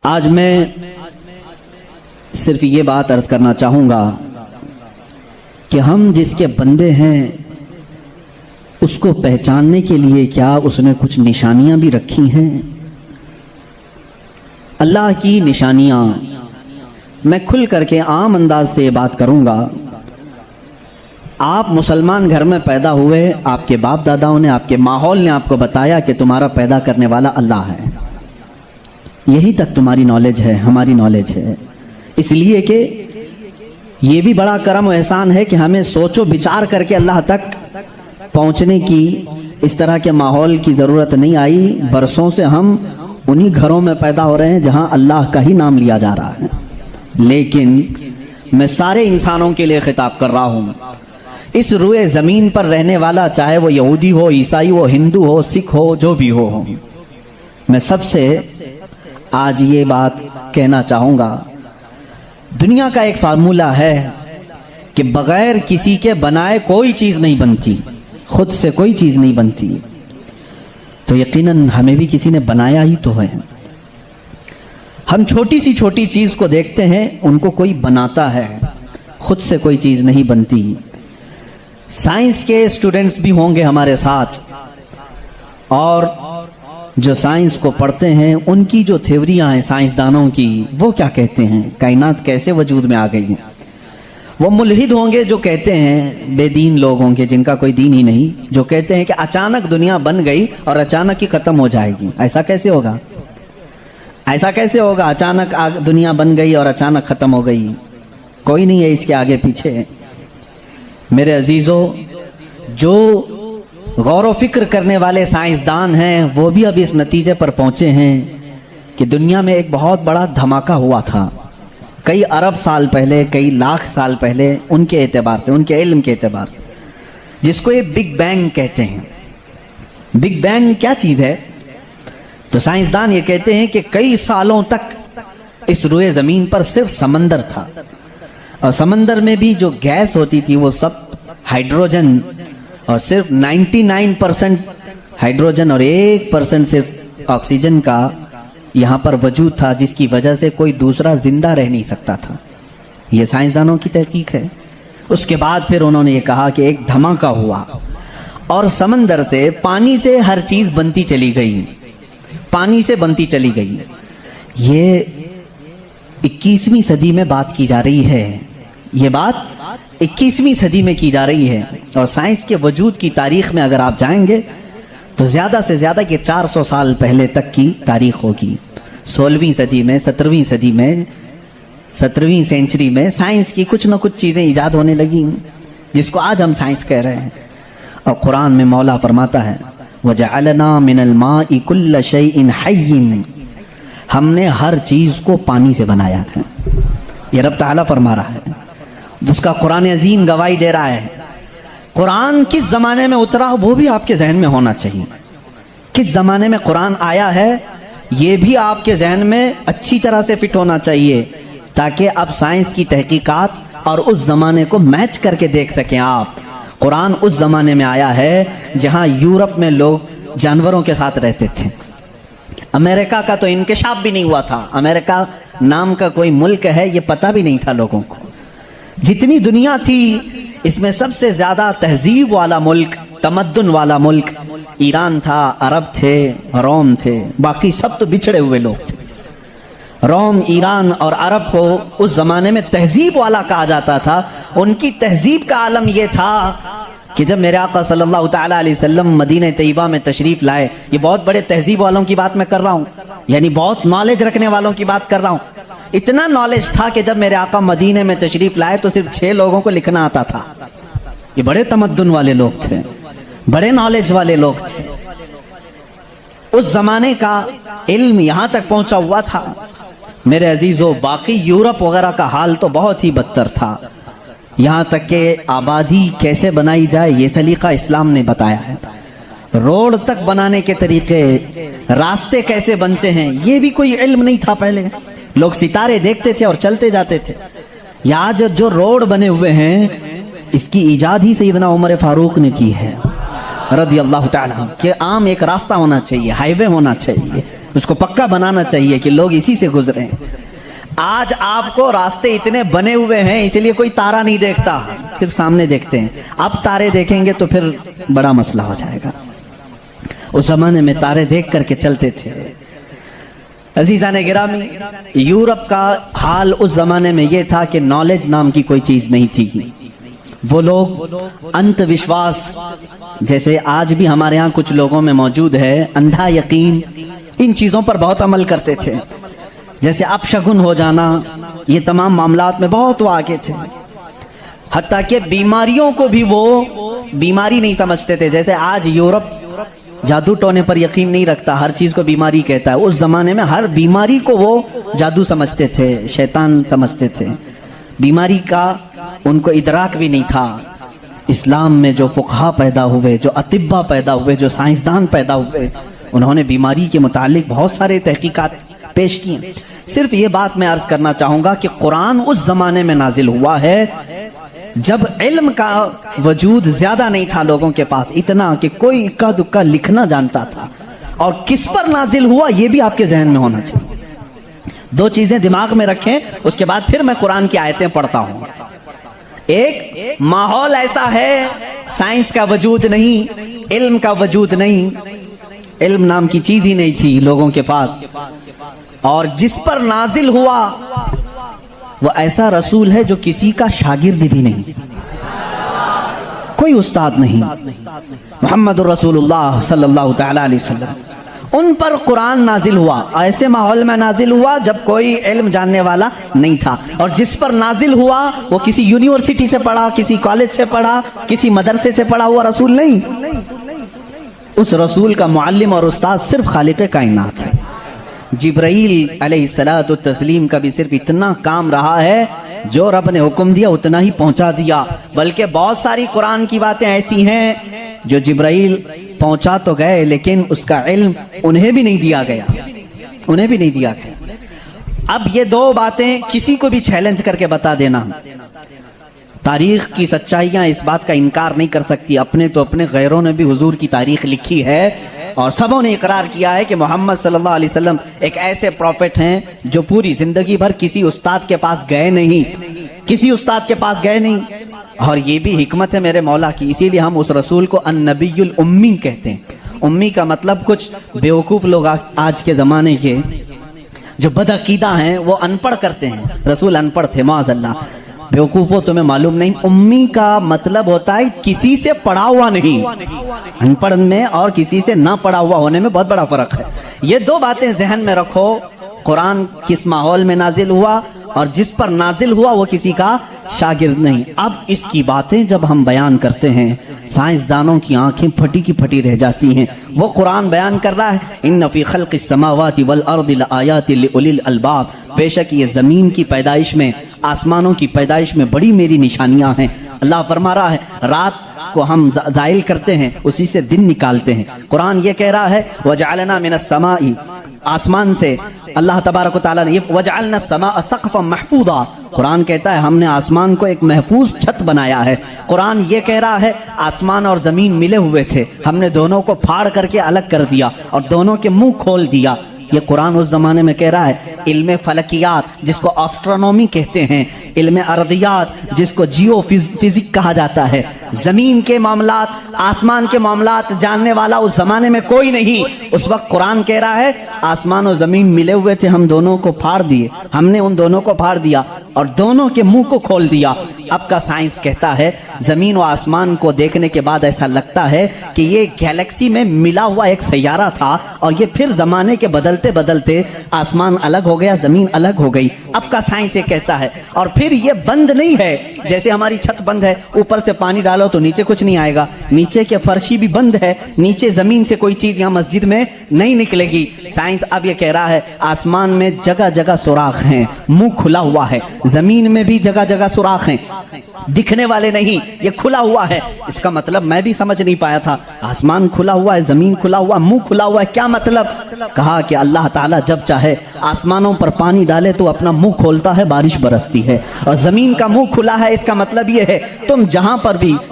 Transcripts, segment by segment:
آج میں صرف یہ بات عرض کرنا چاہوں گا کہ ہم جس کے بندے ہیں اس کو پہچاننے کے لیے کیا اس نے کچھ نشانیاں بھی رکھی ہیں؟ اللہ کی نشانیاں میں کھل کر کے عام انداز سے یہ بات کروں گا۔ آپ مسلمان گھر میں پیدا ہوئے، آپ کے باپ داداؤں نے، آپ کے ماحول نے آپ کو بتایا کہ تمہارا پیدا کرنے والا اللہ ہے، یہی تک تمہاری نالج ہے، ہماری نالج ہے۔ اس لیے کہ یہ بھی بڑا کرم و احسان ہے کہ ہمیں سوچ و بچار کر کے اللہ تک پہنچنے کی اس طرح کے ماحول کی ضرورت نہیں آئی۔ برسوں سے ہم انہی گھروں میں پیدا ہو رہے ہیں جہاں اللہ کا ہی نام لیا جا رہا ہے۔ لیکن میں سارے انسانوں کے لیے خطاب کر رہا ہوں، اس روئے زمین پر رہنے والا، چاہے وہ یہودی ہو، عیسائی ہو، ہندو ہو، سکھ ہو، جو بھی ہو، میں سب سے آج یہ بات کہنا چاہوں گا۔ دنیا کا ایک فارمولہ ہے کہ بغیر کسی کے بنائے کوئی چیز نہیں بنتی، خود سے کوئی چیز نہیں بنتی، تو یقیناً ہمیں بھی کسی نے بنایا ہی تو ہے۔ ہم چھوٹی سی چھوٹی چیز کو دیکھتے ہیں، ان کو کوئی بناتا ہے، خود سے کوئی چیز نہیں بنتی۔ سائنس کے اسٹوڈنٹس بھی ہوں گے ہمارے ساتھ، اور جو سائنس کو پڑھتے ہیں ان کی جو تھیوریاں ہیں سائنسدانوں کی، وہ کیا کہتے ہیں، کائنات کیسے وجود میں آ گئی ہیں۔ وہ ملحد ہوں گے جو کہتے ہیں، بے دین لوگ ہوں گے جن کا کوئی دین ہی نہیں، جو کہتے ہیں کہ اچانک دنیا بن گئی اور اچانک ہی ختم ہو جائے گی۔ ایسا کیسے ہوگا؟ ایسا کیسے ہوگا؟ اچانک دنیا بن گئی اور اچانک ختم ہو گئی، کوئی نہیں ہے اس کے آگے پیچھے۔ میرے عزیزو، جو غور و فکر کرنے والے سائنسدان ہیں وہ بھی اب اس نتیجے پر پہنچے ہیں کہ دنیا میں ایک بہت بڑا دھماکہ ہوا تھا کئی ارب سال پہلے، کئی لاکھ سال پہلے، ان کے اعتبار سے، ان کے علم کے اعتبار سے، جس کو یہ بگ بینگ کہتے ہیں۔ بگ بینگ کیا چیز ہے؟ تو سائنسدان یہ کہتے ہیں کہ کئی سالوں تک اس روئے زمین پر صرف سمندر تھا، اور سمندر میں بھی جو گیس ہوتی تھی وہ سب ہائیڈروجن، اور صرف 99% ہائیڈروجن اور 1% صرف آکسیجن کا یہاں پر وجود تھا، جس کی وجہ سے کوئی دوسرا زندہ رہ نہیں سکتا تھا۔ یہ سائنسدانوں کی تحقیق ہے۔ اس کے بعد پھر انہوں نے یہ کہا کہ ایک دھماکہ ہوا، اور سمندر سے، پانی سے ہر چیز بنتی چلی گئی، پانی سے بنتی چلی گئی۔ یہ 21ویں صدی میں بات کی جا رہی ہے، یہ بات 21ویں صدی میں کی جا رہی ہے، اور سائنس کے وجود کی تاریخ میں اگر آپ جائیں گے تو زیادہ سے زیادہ یہ 400 سال پہلے تک کی تاریخ ہوگی۔ 16ویں صدی میں، 17ویں صدی میں، 17ویں سینچری میں سائنس کی کچھ نہ کچھ چیزیں ایجاد ہونے لگیں جس کو آج ہم سائنس کہہ رہے ہیں۔ اور قرآن میں مولا فرماتا ہے وَجَعَلْنَا مِنَ الْمَاءِ كُلَّ شَيْءٍ حَيٍّ، ہم نے ہر چیز کو پانی سے بنایا ہے۔ یہ رب تعالیٰ فرما رہا ہے، اس کا قرآن عظیم گواہی دے رہا ہے۔ قرآن کس زمانے میں اترا وہ بھی آپ کے ذہن میں ہونا چاہیے، کس زمانے میں قرآن آیا ہے یہ بھی آپ کے ذہن میں اچھی طرح سے فٹ ہونا چاہیے، تاکہ اب سائنس کی تحقیقات اور اس زمانے کو میچ کر کے دیکھ سکیں آپ۔ قرآن اس زمانے میں آیا ہے جہاں یورپ میں لوگ جانوروں کے ساتھ رہتے تھے۔ امریکہ کا تو انکشاف بھی نہیں ہوا تھا، امریکہ نام کا کوئی ملک ہے یہ پتہ بھی نہیں تھا لوگوں کو۔ جتنی دنیا تھی اس میں سب سے زیادہ تہذیب والا ملک، تمدن والا ملک ایران تھا، عرب تھے، روم تھے، باقی سب تو بچھڑے ہوئے لوگ تھے۔ روم، ایران اور عرب کو اس زمانے میں تہذیب والا کہا جاتا تھا۔ ان کی تہذیب کا عالم یہ تھا کہ جب میرے آقا صلی اللہ تعالیٰ علیہ وسلم مدینہ طیبہ میں تشریف لائے، یہ بہت بڑے تہذیب والوں کی بات میں کر رہا ہوں، یعنی بہت نالج رکھنے والوں کی بات کر رہا ہوں۔ اتنا نالج تھا کہ جب میرے آقا مدینے میں تشریف لائے تو صرف 6 لوگوں کو لکھنا آتا تھا۔ یہ بڑے تمدن والے لوگ تھے، بڑے نالج والے لوگ تھے۔ اس زمانے کا علم یہاں تک پہنچا ہوا تھا۔ میرے عزیزو، باقی یورپ وغیرہ کا حال تو بہت ہی بدتر تھا، یہاں تک کہ آبادی کیسے بنائی جائے یہ سلیقہ اسلام نے بتایا ہے۔ روڈ تک بنانے کے طریقے، راستے کیسے بنتے ہیں یہ بھی کوئی علم نہیں تھا پہلے۔ لوگ ستارے دیکھتے تھے اور چلتے جاتے تھے۔ یہاں جو روڈ بنے ہوئے ہیں اس کی ایجاد ہی سیدنا عمر فاروق نے کی ہے رضی اللہ تعالیٰ، کہ عام ایک راستہ ہونا چاہیے، ہائی وے ہونا چاہیے، اس کو پکا بنانا چاہیے کہ لوگ اسی سے گزریں. آج آپ کو راستے اتنے بنے ہوئے ہیں اسی لیے کوئی تارا نہیں دیکھتا, صرف سامنے دیکھتے ہیں. اب تارے دیکھیں گے تو پھر بڑا مسئلہ ہو جائے گا. اس زمانے میں تارے دیکھ کر کے چلتے تھے. عزیزان گرامی, یورپ کا حال اس زمانے میں یہ تھا کہ نالج نام کی کوئی چیز نہیں تھی. وہ لوگ انت وشواس, جیسے آج بھی ہمارے ہاں کچھ لوگوں میں موجود ہے, اندھا یقین, ان چیزوں پر بہت عمل کرتے تھے. جیسے اپشگن ہو جانا, یہ تمام معاملات میں بہت وہ آگے تھے. حتیٰ کہ بیماریوں کو بھی وہ بیماری نہیں سمجھتے تھے. جیسے آج یورپ جادو ٹونے پر یقین نہیں رکھتا, ہر چیز کو بیماری کہتا ہے. اس زمانے میں ہر بیماری کو وہ جادو سمجھتے تھے, شیطان سمجھتے تھے. بیماری کا ان کو ادراک بھی نہیں تھا. اسلام میں جو فقہا پیدا ہوئے, جو اطباء پیدا ہوئے, جو سائنسدان پیدا ہوئے, انہوں نے بیماری کے متعلق بہت سارے تحقیقات پیش کیے. صرف یہ بات میں عرض کرنا چاہوں گا کہ قرآن اس زمانے میں نازل ہوا ہے جب علم کا وجود زیادہ نہیں تھا لوگوں کے پاس, اتنا کہ کوئی اکا دکا لکھنا جانتا تھا. اور کس پر نازل ہوا یہ بھی آپ کے ذہن میں ہونا چاہیے. دو چیزیں دماغ میں رکھیں, اس کے بعد پھر میں قرآن کی آیتیں پڑھتا ہوں. ایک ماحول ایسا ہے, سائنس کا وجود نہیں, علم کا وجود نہیں, علم نام کی چیز ہی نہیں تھی لوگوں کے پاس. اور جس پر نازل ہوا وہ ایسا رسول ہے جو کسی کا شاگرد بھی نہیں, کوئی استاد نہیں. محمد رسول اللہ صلی اللہ تعالی علیہ وسلم, ان پر قرآن نازل ہوا. ایسے ماحول میں نازل ہوا جب کوئی علم جاننے والا نہیں تھا. اور جس پر نازل ہوا وہ کسی یونیورسٹی سے پڑھا, کسی کالج سے پڑھا, کسی مدرسے سے پڑھا ہوا رسول نہیں. اس رسول کا معلم اور استاد صرف خالق کائنات ہے. جبرائیل علیہ الصلوۃ والتسلیم کا بھی صرف اتنا کام رہا ہے, جو رب نے حکم دیا اتنا ہی پہنچا دیا. بلکہ بہت ساری قرآن کی باتیں ایسی ہیں جو جبرائیل پہنچا تو گئے لیکن اس کا علم انہیں بھی نہیں دیا گیا, انہیں بھی نہیں دیا گیا. اب یہ دو باتیں کسی کو بھی چیلنج کر کے بتا دینا, تاریخ کی سچائیاں اس بات کا انکار نہیں کر سکتی. اپنے تو اپنے, غیروں نے بھی حضور کی تاریخ لکھی ہے اور سبوں نے اقرار کیا ہے کہ محمد صلی اللہ علیہ وسلم ایک ایسے پروفٹ ہیں جو پوری زندگی بھر کسی استاد کے پاس گئے نہیں, کسی استاد کے پاس گئے نہیں. اور یہ بھی حکمت ہے میرے مولا کی, اسی لیے ہم اس رسول کو النبی الامی کہتے ہیں. امی کا مطلب کچھ بیوقوف لوگ آج کے زمانے کے جو بدعقیدہ ہیں وہ ان پڑھ کرتے ہیں. رسول ان پڑھ تھے, معاذ اللہ. بیوقوفوں تمہیں معلوم نہیں, امی کا مطلب ہوتا ہے کسی سے پڑھا ہوا نہیں. ان پڑھ میں اور کسی سے نہ پڑھا ہوا ہونے میں بہت بڑا فرق ہے. یہ دو باتیں ذہن میں رکھو. قرآن کس ماحول میں نازل ہوا اور جس پر نازل ہوا وہ کسی کا شاگرد نہیں. اب اس کی باتیں جب ہم بیان کرتے ہیں سائنسدانوں کی آنکھیں پھٹی کی پھٹی رہ جاتی ہیں. وہ قرآن بیان کر رہا ہے ان فی خلق السماوات والارض لآیات لأولی الالباب, بے شک یہ زمین کی پیدائش میں, آسمانوں کی پیدائش میں بڑی میری نشانیاں ہیں. اللہ فرما رہا ہے رات کو ہم زائل کرتے ہیں, اسی سے دن نکالتے ہیں. قرآن یہ کہہ رہا ہے وجعلنا من السماء, آسمان سے اللہ تبارک و تعالیٰ نے وجعلنا السماء سقفا محفوظا, قرآن کہتا ہے ہم نے آسمان کو ایک محفوظ چھت بنایا ہے. قرآن یہ کہہ رہا ہے آسمان اور زمین ملے ہوئے تھے, ہم نے دونوں کو پھاڑ کر کے الگ کر دیا اور دونوں کے منہ کھول دیا. یہ قرآن اس زمانے میں کہہ رہا ہے علم فلکیات جس کو آسٹرونومی کہتے ہیں, علم ارضیات جس کو جیو فزک کہا جاتا ہے, زمین کے معاملات, آسمان کے معاملات جاننے والا اس زمانے میں کوئی نہیں. اس وقت قرآن کہہ رہا ہے آسمان و زمین ملے ہوئے تھے, ہم دونوں کو پھاڑ دیے, ہم نے ان دونوں کو پھاڑ دیا اور دونوں کے منہ کو کھول دیا. اب کا سائنس کہتا ہے زمین و آسمان کو دیکھنے کے بعد ایسا لگتا ہے کہ یہ گیلیکسی میں ملا ہوا ایک سیارہ تھا اور یہ پھر زمانے کے بدلتے بدلتے آسمان الگ ہو گیا, زمین الگ ہو گئی. اب کا سائنس یہ کہتا ہے. اور پھر یہ بند نہیں ہے, جیسے ہماری چھت بند ہے, اوپر سے پانی ڈالو تو نیچے کچھ نہیں آئے گا, نیچے کے فرشی بھی بند ہے, نیچے زمین سے کوئی چیز یہاں مسجد میں نہیں نکلے گی. سائنس اب یہ کہہ رہا ہے آسمان میں جگہ جگہ سوراخ ہیں, منہ کھلا ہوا ہے, زمین میں بھی جگہ جگہ سوراخ ہیں, دکھنے والے نہیں, یہ کھلا ہوا ہے. اس کا مطلب میں بھی سمجھ نہیں پایا تھا, آسمان کھلا ہوا ہے, زمین کھلا ہوا, منہ کھلا ہوا ہے, کیا مطلب؟ کہا کہ اللہ تعالیٰ جب چاہے آسمانوں پر پانی ڈالے تو اپنا منہ کھولتا ہے, بارش برستی ہے, اور زمین کا منہ کھلا ہے. اس کا مطلب یہ ہے تم جہاں پر بھی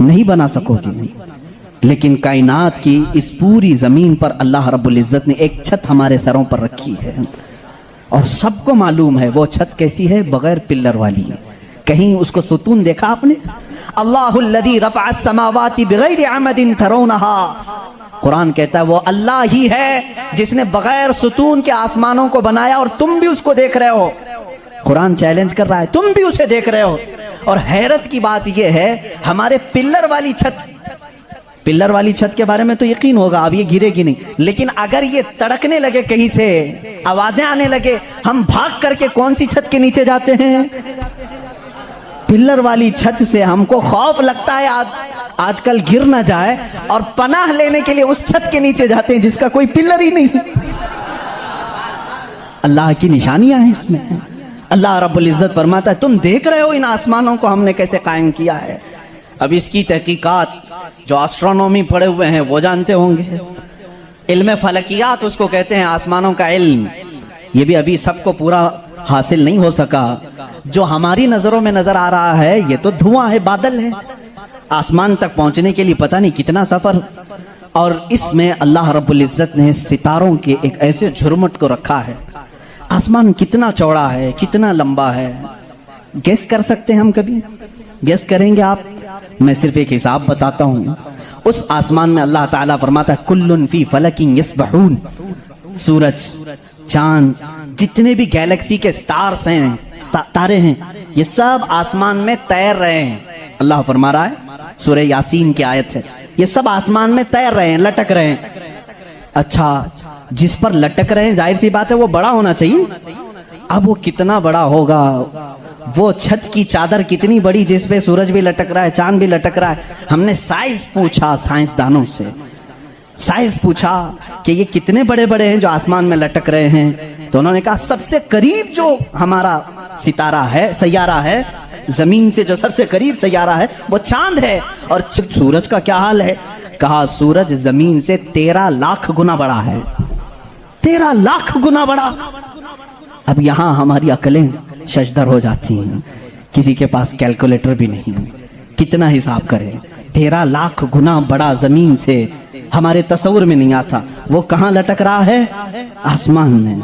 نہیں بنا سکوگے. لیکن کائنات کی اس پوری زمین پر اللہ رب العزت نے ایک چھت ہمارے سروں پر رکھی ہے اور سب کو معلوم ہے وہ چھت کیسی ہے, بغیر پلر والی. کہیں اس کو ستون دیکھا آپ نے؟ اللہ الذی رفع السماوات بغیر عمد ترونها. قرآن کہتا ہے وہ اللہ ہی ہے جس نے بغیر ستون کے آسمانوں کو بنایا اور تم بھی اس کو دیکھ رہے ہو. قرآن چیلنج کر رہا ہے, تم بھی اسے دیکھ رہے ہو. اور حیرت کی بات یہ ہے ہمارے پلر والی چھت کے بارے میں تو یقین ہوگا اب یہ گرے گی نہیں, لیکن اگر یہ تڑکنے لگے کہیں سے, آوازیں آنے لگے, ہم بھاگ کر کے کون سی چھت کے نیچے جاتے ہیں؟ پلر والی چھت سے. ہم کو خوف لگتا ہے آج کل گر نہ جائے اور پناہ لینے کے لیے اس چھت کے نیچے جاتے ہیں جس کا کوئی پلر ہی نہیں. اللہ کی نشانیاں ہیں اس میں. اللہ رب العزت فرماتا ہے تم دیکھ رہے ہو ان آسمانوں کو ہم نے کیسے قائم کیا ہے. اب اس کی تحقیقات جو آسٹرونومی پڑھے ہوئے ہیں وہ جانتے ہوں گے. علم فلکیات اس کو کہتے ہیں, آسمانوں کا علم. یہ بھی ابھی سب کو پورا حاصل نہیں ہو سکا. جو ہماری نظروں میں نظر آ رہا ہے یہ تو دھواں ہے, بادل ہے. آسمان تک پہنچنے کے لیے پتہ نہیں کتنا سفر. اور اس میں اللہ رب العزت نے ستاروں کے ایک ایسے جھرمٹ کو رکھا ہے. آسمان کتنا چوڑا ہے, کتنا لمبا ہے, گیس کر سکتے ہیں ہم؟ کبھی گیس کریں گے آپ؟ میں صرف ایک حساب بتاتا ہوں. اس آسمان میں اللہ تعالیٰ فرماتا ہے کل فی فلک یسبحون. سورج, چاند, جتنے بھی گیلیکسی کے سٹارز ہیں, تارے ہیں, یہ سب آسمان میں تیر رہے ہیں. اللہ فرما رہا ہے سورہ یاسین کی آیت ہے, یہ سب آسمان میں تیر رہے ہیں, لٹک رہے ہیں. اچھا, جس پر لٹک رہے ہیں ظاہر سی بات ہے وہ بڑا ہونا چاہیے. اب وہ کتنا بڑا ہوگا؟ وہ چھت کی چادر کتنی بڑی جس پہ سورج بھی لٹک رہا ہے, چاند بھی لٹک رہا ہے. ہم نے سائز پوچھا سائنسدانوں سے, سائز پوچھا کہ یہ کتنے بڑے بڑے ہیں جو آسمان میں لٹک رہے ہیں. تو انہوں نے کہا سب سے قریب جو ہمارا ستارہ ہے, سیارہ ہے, زمین سے جو سب سے قریب سیارہ ہے وہ چاند ہے. اور سورج کا کیا حال ہے؟ کہا سورج زمین سے 13 لاکھ گنا بڑا ہے. 13 لاکھ گنا بڑا. اب یہاں ہماری عقلیں ششدر ہو جاتی ہیں, کسی کے پاس کیلکولیٹر بھی نہیں, کتنا حساب کرے. 13 لاکھ گنا بڑا زمین سے, ہمارے تصور میں نہیں آتا. وہ کہاں لٹک رہا ہے؟ آسمان میں.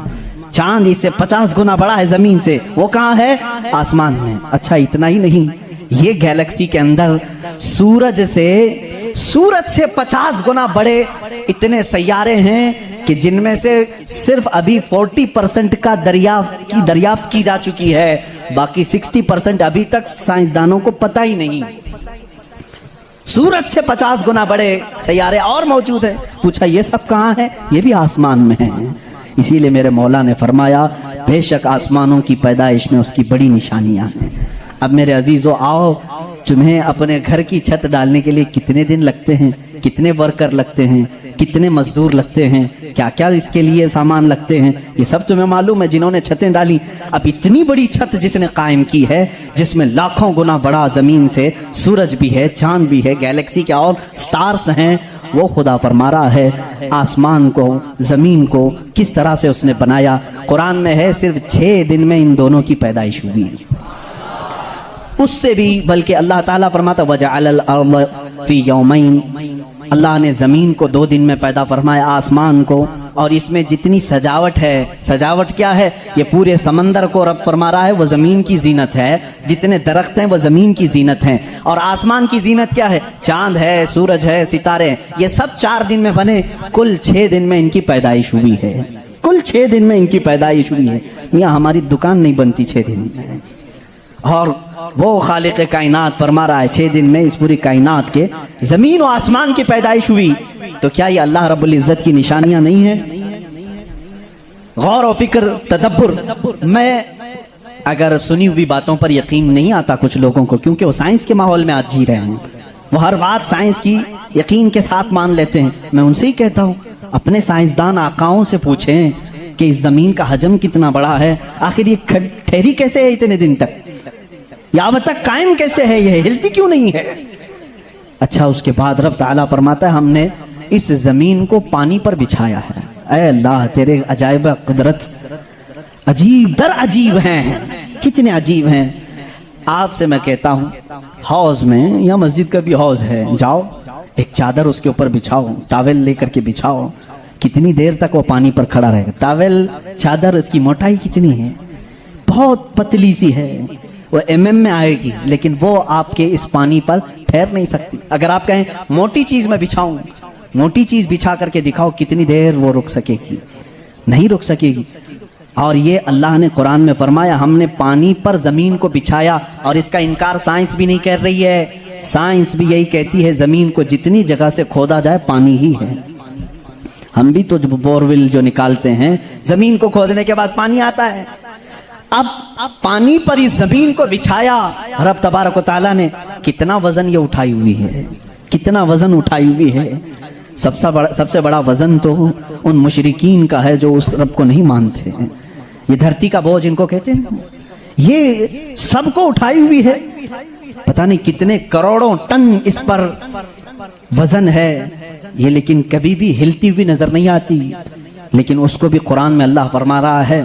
چاند اس سے 50 گنا بڑا ہے زمین سے, وہ کہاں ہے؟ آسمان میں. اچھا اتنا ہی نہیں, یہ گیلیکسی کے اندر سورج سے 50 گنا بڑے اتنے سیارے ہیں کہ جن میں سے صرف ابھی 40% کا دریافت کی جا چکی ہے, باقی 60% ابھی تک سائنسدانوں کو پتہ ہی نہیں. سورج سے 50 گنا بڑے سیارے اور موجود ہیں. پوچھا یہ سب کہاں ہے؟ یہ بھی آسمان میں ہیں. اسی لیے میرے مولا نے فرمایا بے شک آسمانوں کی پیدائش میں اس کی بڑی نشانیاں ہیں. اب میرے عزیزو آؤ, تمہیں اپنے گھر کی چھت ڈالنے کے لیے کتنے دن لگتے ہیں, کتنے ورکر لگتے ہیں, کتنے مزدور لگتے ہیں, کیا کیا اس کے لیے سامان لگتے ہیں, یہ سب تمہیں معلوم ہے جنہوں نے چھتیں ڈالی. اب اتنی بڑی چھت جس نے قائم کی ہے, جس میں لاکھوں گنا بڑا زمین سے سورج بھی ہے, چاند بھی ہے, گیلیکسی کے اور سٹارز ہیں, وہ خدا فرما رہا ہے آسمان کو, زمین کو کس طرح سے اس نے بنایا. قرآن میں ہے صرف 6 دن میں ان دونوں کی پیدائش ہوئی. اس سے بھی بلکہ اللہ تعالیٰ فرماتا وَجَعَلَ الْأَرْضَ فِي يَوْمَيْنِ, اللہ نے زمین کو 2 دن میں پیدا فرمایا, آسمان کو. اور اس میں جتنی سجاوٹ ہے, سجاوٹ کیا ہے؟ یہ پورے سمندر کو رب فرما رہا ہے وہ زمین کی زینت ہے, جتنے درخت ہیں وہ زمین کی زینت ہیں. اور آسمان کی زینت کیا ہے؟ چاند ہے, سورج ہے, ستارے ہیں. یہ سب 4 دن میں بنے, کل 6 دن میں ان کی پیدائش ہوئی ہے. کل 6 دن میں ان کی پیدائش ہوئی ہے. یہاں ہماری دکان نہیں بنتی 6 دن میں, اور وہ خالق کائنات فرما رہا ہے 6 دن میں اس پوری کائنات کے زمین و آسمان کی پیدائش ہوئی. تو کیا یہ اللہ رب العزت کی نشانیاں نہیں ہیں؟ غور و فکر, تدبر. میں اگر سنی ہوئی باتوں پر یقین نہیں آتا کچھ لوگوں کو, کیونکہ وہ سائنس کے ماحول میں آج جی رہے ہیں, وہ ہر بات سائنس کی یقین کے ساتھ مان لیتے ہیں. میں ان سے ہی کہتا ہوں اپنے سائنسدان آقاؤں سے پوچھیں کہ اس زمین کا حجم کتنا بڑا ہے, آخر یہ ٹھہری کیسے ہے اتنے دن تک, یا اب تک قائم کیسے ہے, یہ ہلتی کیوں نہیں ہے. اچھا اس کے بعد رب تعالیٰ فرماتا ہے ہم نے اس زمین کو پانی پر بچھایا ہے. اے اللہ تیرے عجائب قدرت عجیب در عجیب ہیں, کتنے عجیب ہیں. آپ سے میں کہتا ہوں حوض میں یا مسجد کا بھی حوض ہے، جاؤ ایک چادر اس کے اوپر بچھاؤ، ٹاول لے کر کے بچھاؤ، کتنی دیر تک وہ پانی پر کھڑا رہے گا؟ ٹاول چادر اس کی موٹائی کتنی ہے؟ بہت پتلی سی ہے، وہ میں آئے گی، لیکن وہ آپ کے اس پانی پر ٹھہر نہیں سکتی۔ اگر آپ کہیں موٹی چیز میں بچھاؤں، موٹی چیز بچھا کر کے دکھاؤ، کتنی دیر وہ رک سکے گی؟ نہیں رک سکے گی۔ اور یہ اللہ نے قرآن میں فرمایا ہم نے پانی پر زمین کو بچھایا، اور اس کا انکار سائنس بھی نہیں کر رہی ہے۔ سائنس بھی یہی کہتی ہے زمین کو جتنی جگہ سے کھودا جائے پانی ہی ہے۔ ہم بھی تو بورول جو نکالتے ہیں زمین کو کھودنے کے بعد پانی آتا ہے۔ اب پانی پر اس زمین کو بچھایا، رب تبارک و تعالیٰ نے کتنا وزن یہ اٹھائی ہوئی ہے، کتنا وزن اٹھائی ہوئی ہے۔ سب سے بڑا وزن تو ان مشرکین کا ہے جو اس رب کو نہیں مانتے ہیں۔ یہ دھرتی کا بوجھ ان کو کہتے ہیں، یہ سب کو اٹھائی ہوئی ہے۔ پتہ نہیں کتنے کروڑوں ٹن اس پر وزن ہے یہ، لیکن کبھی بھی ہلتی ہوئی نظر نہیں آتی۔ لیکن اس کو بھی قرآن میں اللہ فرما رہا ہے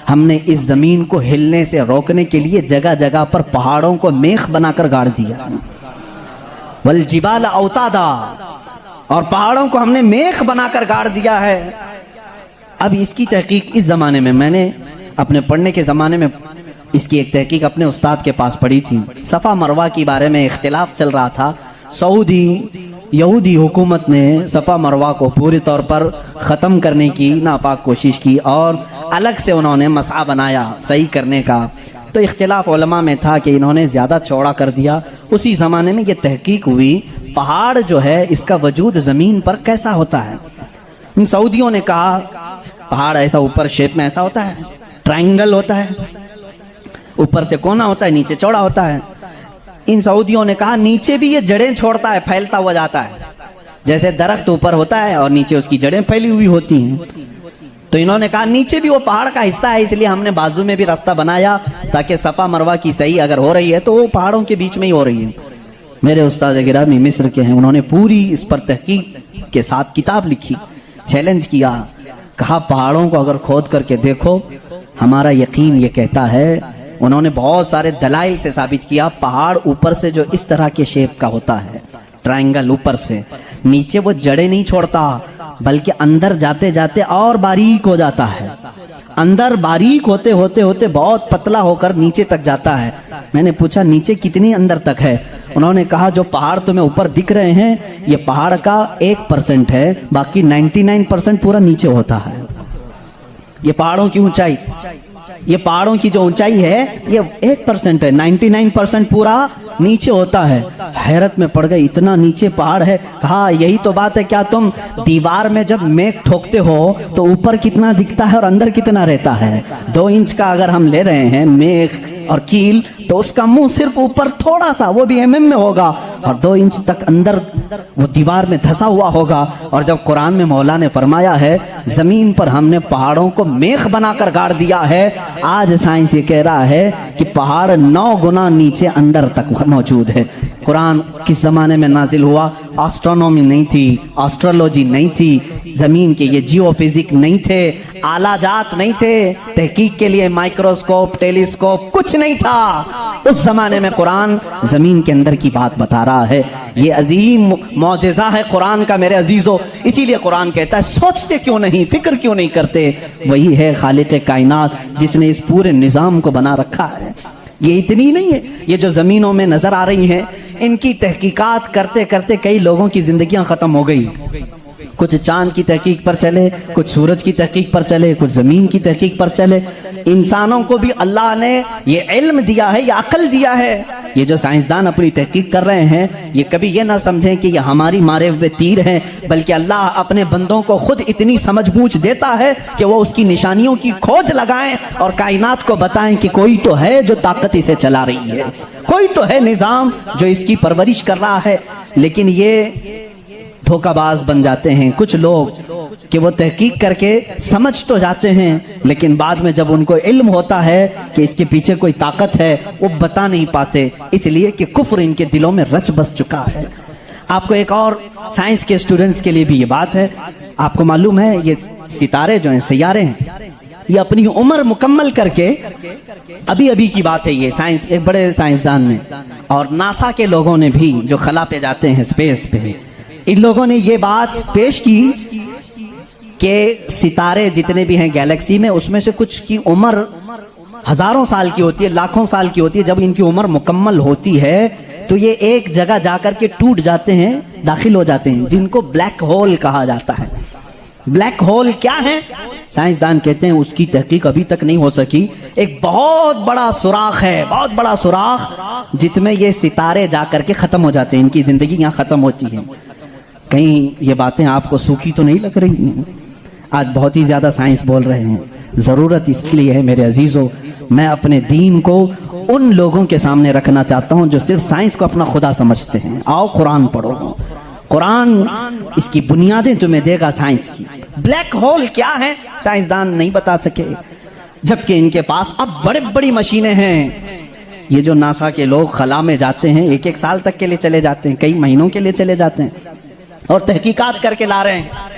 ہم نے اس زمین کو ہلنے سے روکنے کے لیے جگہ جگہ پر پہاڑوں کو میخ بنا کر گاڑ دیا، والجبال اوتادا، اور پہاڑوں کو ہم نے میخ بنا کر گاڑ دیا ہے۔ اب اس کی تحقیق اس زمانے میں نے اپنے پڑھنے کے زمانے میں اس کی ایک تحقیق اپنے استاد کے پاس پڑھی تھی۔ صفا مروہ کے بارے میں اختلاف چل رہا تھا۔ سعودی یہودی حکومت نے صفا مروہ کو پوری طور پر ختم کرنے کی ناپاک کوشش کی، اور الگ سے انہوں نے مسعی بنایا صحیح کرنے کا۔ تو اختلاف علماء میں تھا کہ انہوں نے زیادہ چوڑا کر دیا۔ اسی زمانے میں یہ تحقیق ہوئی پہاڑ جو ہے اس کا وجود زمین پر کیسا ہوتا ہے۔ ان سعودیوں نے کہا پہاڑ ایسا اوپر شیپ میں ایسا ہوتا ہے، ٹرائنگل ہوتا ہے، اوپر سے کونا ہوتا ہے، نیچے چوڑا ہوتا ہے۔ ان سعودیوں نے کہا نیچے بھی یہ جڑیں چھوڑتا ہے، پھیلتا ہوا جاتا ہے، جیسے درخت اوپر ہوتا ہے اور نیچے اس کی جڑیں پھیلی ہوئی ہوتی ہیں۔ تو انہوں نے کہا نیچے بھی وہ پہاڑ کا حصہ ہے، اس لیے ہم نے بازو میں بھی راستہ بنایا تاکہ صفا مروہ کی صحیح اگر ہو رہی ہے تو وہ پہاڑوں کے بیچ میں ہی ہو رہی ہے۔ میرے استاد گرامی مصر کے ہیں، انہوں نے پوری اس پر تحقیق کے ساتھ کتاب لکھی، چیلنج کیا، کہا پہاڑوں کو اگر کھود کر کے دیکھو ہمارا یقین یہ کہتا ہے، انہوں نے بہت سارے دلائل سے ثابت کیا پہاڑ اوپر سے جو اس طرح کے شیپ کا ہوتا ہے، ٹرائنگل اوپر سے، نیچے وہ جڑیں نہیں چھوڑتا بلکہ اندر جاتے جاتے اور باریک ہو جاتا ہے، اندر باریک ہوتے ہوتے ہوتے بہت پتلا ہو کر نیچے تک جاتا ہے۔ میں نے پوچھا نیچے کتنی اندر تک ہے؟ انہوں نے کہا جو پہاڑ تمہیں اوپر دکھ رہے ہیں یہ پہاڑ کا 1% ہے، باقی 99% پورا نیچے ہوتا ہے۔ یہ پہاڑوں کی اونچائی، یہ پہاڑوں کی جو اونچائی ہے یہ 1% ہے، 99% پورا نیچے ہوتا ہے۔ حیرت میں پڑ گئی، اتنا نیچے پہاڑ ہے؟ کہا یہی تو بات ہے، کیا تم دیوار میں جب میخ ٹھوکتے ہو تو اوپر کتنا دکھتا ہے اور اندر کتنا رہتا ہے؟ 2 انچ کا اگر ہم لے رہے ہیں میخ اور کیل تو اس کا منہ صرف اوپر تھوڑا سا، وہ بھی میں ہوگا، اور 2 انچ تک اندر وہ دیوار میں دھسا ہوا ہوگا۔ اور جب قرآن میں مولا نے فرمایا ہے زمین پر ہم نے پہاڑوں کو میخ بنا کر گاڑ دیا ہے، آج سائنس یہ کہہ رہا ہے کہ پہاڑ 9 گنا نیچے اندر تک موجود ہے۔ قرآن کس زمانے میں نازل ہوا؟ آسٹرونومی نہیں تھی، آسٹرولوجی نہیں تھی، زمین کے یہ جیو فزک نہیں تھے، آلہ جات نہیں تھے، تحقیق کے لیے مائکروسکوپ ٹیلیسکوپ کچھ نہیں تھا۔ اس زمانے میں قرآن زمین کے اندر کی بات بتا رہا ہے۔ یہ عظیم معجزہ ہے قرآن کا میرے عزیزو، اسی لیے قرآن کہتا ہے سوچتے کیوں نہیں، فکر کیوں نہیں کرتے؟ وہی ہے خالق کائنات جس نے اس پورے نظام کو بنا رکھا ہے۔ یہ اتنی نہیں ہے، یہ جو زمینوں میں نظر آ رہی ہیں ان کی تحقیقات کرتے کرتے کئی لوگوں کی زندگیاں ختم ہو گئی۔ کچھ چاند کی تحقیق پر چلے، کچھ سورج کی تحقیق پر چلے، کچھ زمین کی تحقیق پر چلے۔ انسانوں کو بھی اللہ نے یہ علم دیا ہے، یہ عقل دیا ہے۔ یہ جو سائنسدان اپنی تحقیق کر رہے ہیں یہ کبھی یہ نہ سمجھیں کہ یہ ہماری مارے ہوئے تیر ہیں، بلکہ اللہ اپنے بندوں کو خود اتنی سمجھ بوجھ دیتا ہے کہ وہ اس کی نشانیوں کی کھوج لگائیں اور کائنات کو بتائیں کہ کوئی تو ہے جو طاقت اسے چلا رہی ہے، کوئی تو ہے نظام جو اس کی پرورش کر رہا ہے۔ لیکن یہ دھوکہ باز بن جاتے ہیں کچھ لوگ کہ وہ تحقیق کر کے سمجھ تو جاتے ہیں لیکن بعد میں جب ان کو علم ہوتا ہے کہ اس کے پیچھے کوئی طاقت ہے وہ بتا نہیں پاتے، اس لیے کہ کفر ان کے دلوں میں رچ بس چکا ہے۔ آپ کو ایک اور سائنس کے اسٹوڈنٹس کے لیے بھی یہ بات ہے، آپ کو معلوم ہے یہ ستارے جو ہیں سیارے ہیں یہ اپنی عمر مکمل کر کے ابھی کی بات ہے، یہ سائنس ایک بڑے سائنسدان نے اور ناسا کے لوگوں نے بھی جو خلا پہ جاتے ہیں اسپیس پہ، ان لوگوں نے یہ بات پیش کی کہ ستارے جتنے بھی ہیں گیلیکسی میں، اس میں سے کچھ کی عمر ہزاروں سال کی ہوتی ہے، لاکھوں سال کی ہوتی ہے. جب ان کی عمر مکمل ہوتی ہے تو یہ ایک جگہ جا کر کے ٹوٹ جاتے ہیں، داخل ہو جاتے ہیں، جن کو بلیک ہول کہا جاتا ہے. بلیک ہول کیا ہے؟ سائنسدان کہتے ہیں اس کی تحقیق ابھی تک نہیں ہو سکی. ایک بہت بڑا سوراخ ہے، بہت بڑا سوراخ، جس میں یہ ستارے جا کر کے ختم ہو جاتے ہیں، ان کی زندگی یہاں ختم ہوتی ہے. کہیں یہ باتیں آپ کو سوکھی تو نہیں لگ رہی ہیں؟ آج بہت ہی زیادہ سائنس بول رہے ہیں. ضرورت اس لیے ہے میرے عزیزو، میں اپنے دین کو ان لوگوں کے سامنے رکھنا چاہتا ہوں جو صرف سائنس کو اپنا خدا سمجھتے ہیں. آؤ قرآن پڑھو، قرآن اس کی بنیادیں تمہیں دے گا سائنس کی. بلیک ہول کیا ہے سائنسدان نہیں بتا سکے، جبکہ ان کے پاس اب بڑے بڑی مشینیں ہیں. یہ جو ناسا کے لوگ خلا میں جاتے ہیں، ایک ایک سال تک کے لیے چلے جاتے ہیں، کئی مہینوں کے لیے چلے جاتے ہیں اور تحقیقات کر کے لا رہے ہیں.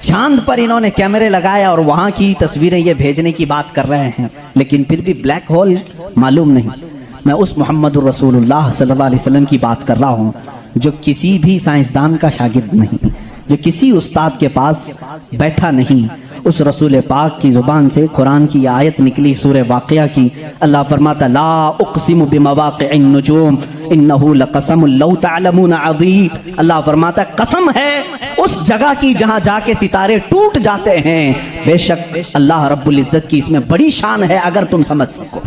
چاند پر انہوں نے کیمرے لگائے اور وہاں کی تصویریں یہ بھیجنے کی بات کر رہے ہیں، لیکن پھر بھی بلیک ہول معلوم نہیں. میں اس محمد الرسول اللہ صلی اللہ علیہ وسلم کی بات کر رہا ہوں جو کسی بھی سائنسدان کا شاگرد نہیں، جو کسی استاد کے پاس بیٹھا نہیں. اس رسول پاک کی زبان سے قرآن کی آیت نکلی سورہ واقعہ کی. اللہ فرماتا لا اقسم بمواقع النجوم انہو لقسم لو تعلمون عظیم. اللہ فرماتا قسم ہے اس جگہ کی جہاں جا کے ستارے ٹوٹ جاتے ہیں، بے شک اللہ رب العزت کی اس میں بڑی شان ہے اگر تم سمجھ سکو.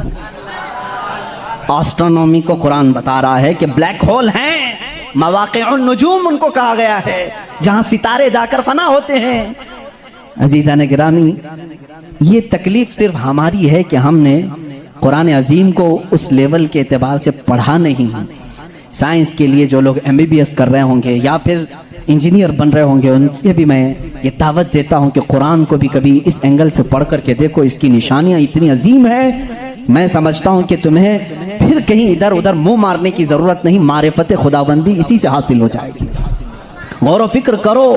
آسٹرونومی کو قرآن بتا رہا ہے کہ بلیک ہول ہیں، مواقع النجوم ان کو کہا گیا ہے، جہاں ستارے جا کر فنا ہوتے ہیں. عزیزان گرامی، یہ تکلیف صرف ہماری ہے کہ ہم نے قرآن عظیم کو اس لیول کے اعتبار سے پڑھا نہیں. سائنس کے لیے جو لوگ MBBS کر رہے ہوں گے یا پھر انجینئر بن رہے ہوں گے، ان سے بھی میں یہ دعوت دیتا ہوں کہ قرآن کو بھی کبھی اس اینگل سے پڑھ کر کے دیکھو. اس کی نشانیاں اتنی عظیم ہیں، میں سمجھتا ہوں کہ تمہیں پھر کہیں ادھر ادھر منہ مارنے کی ضرورت نہیں. معرفت خداوندی اسی سے حاصل ہو جائے گی. غور و فکر کرو،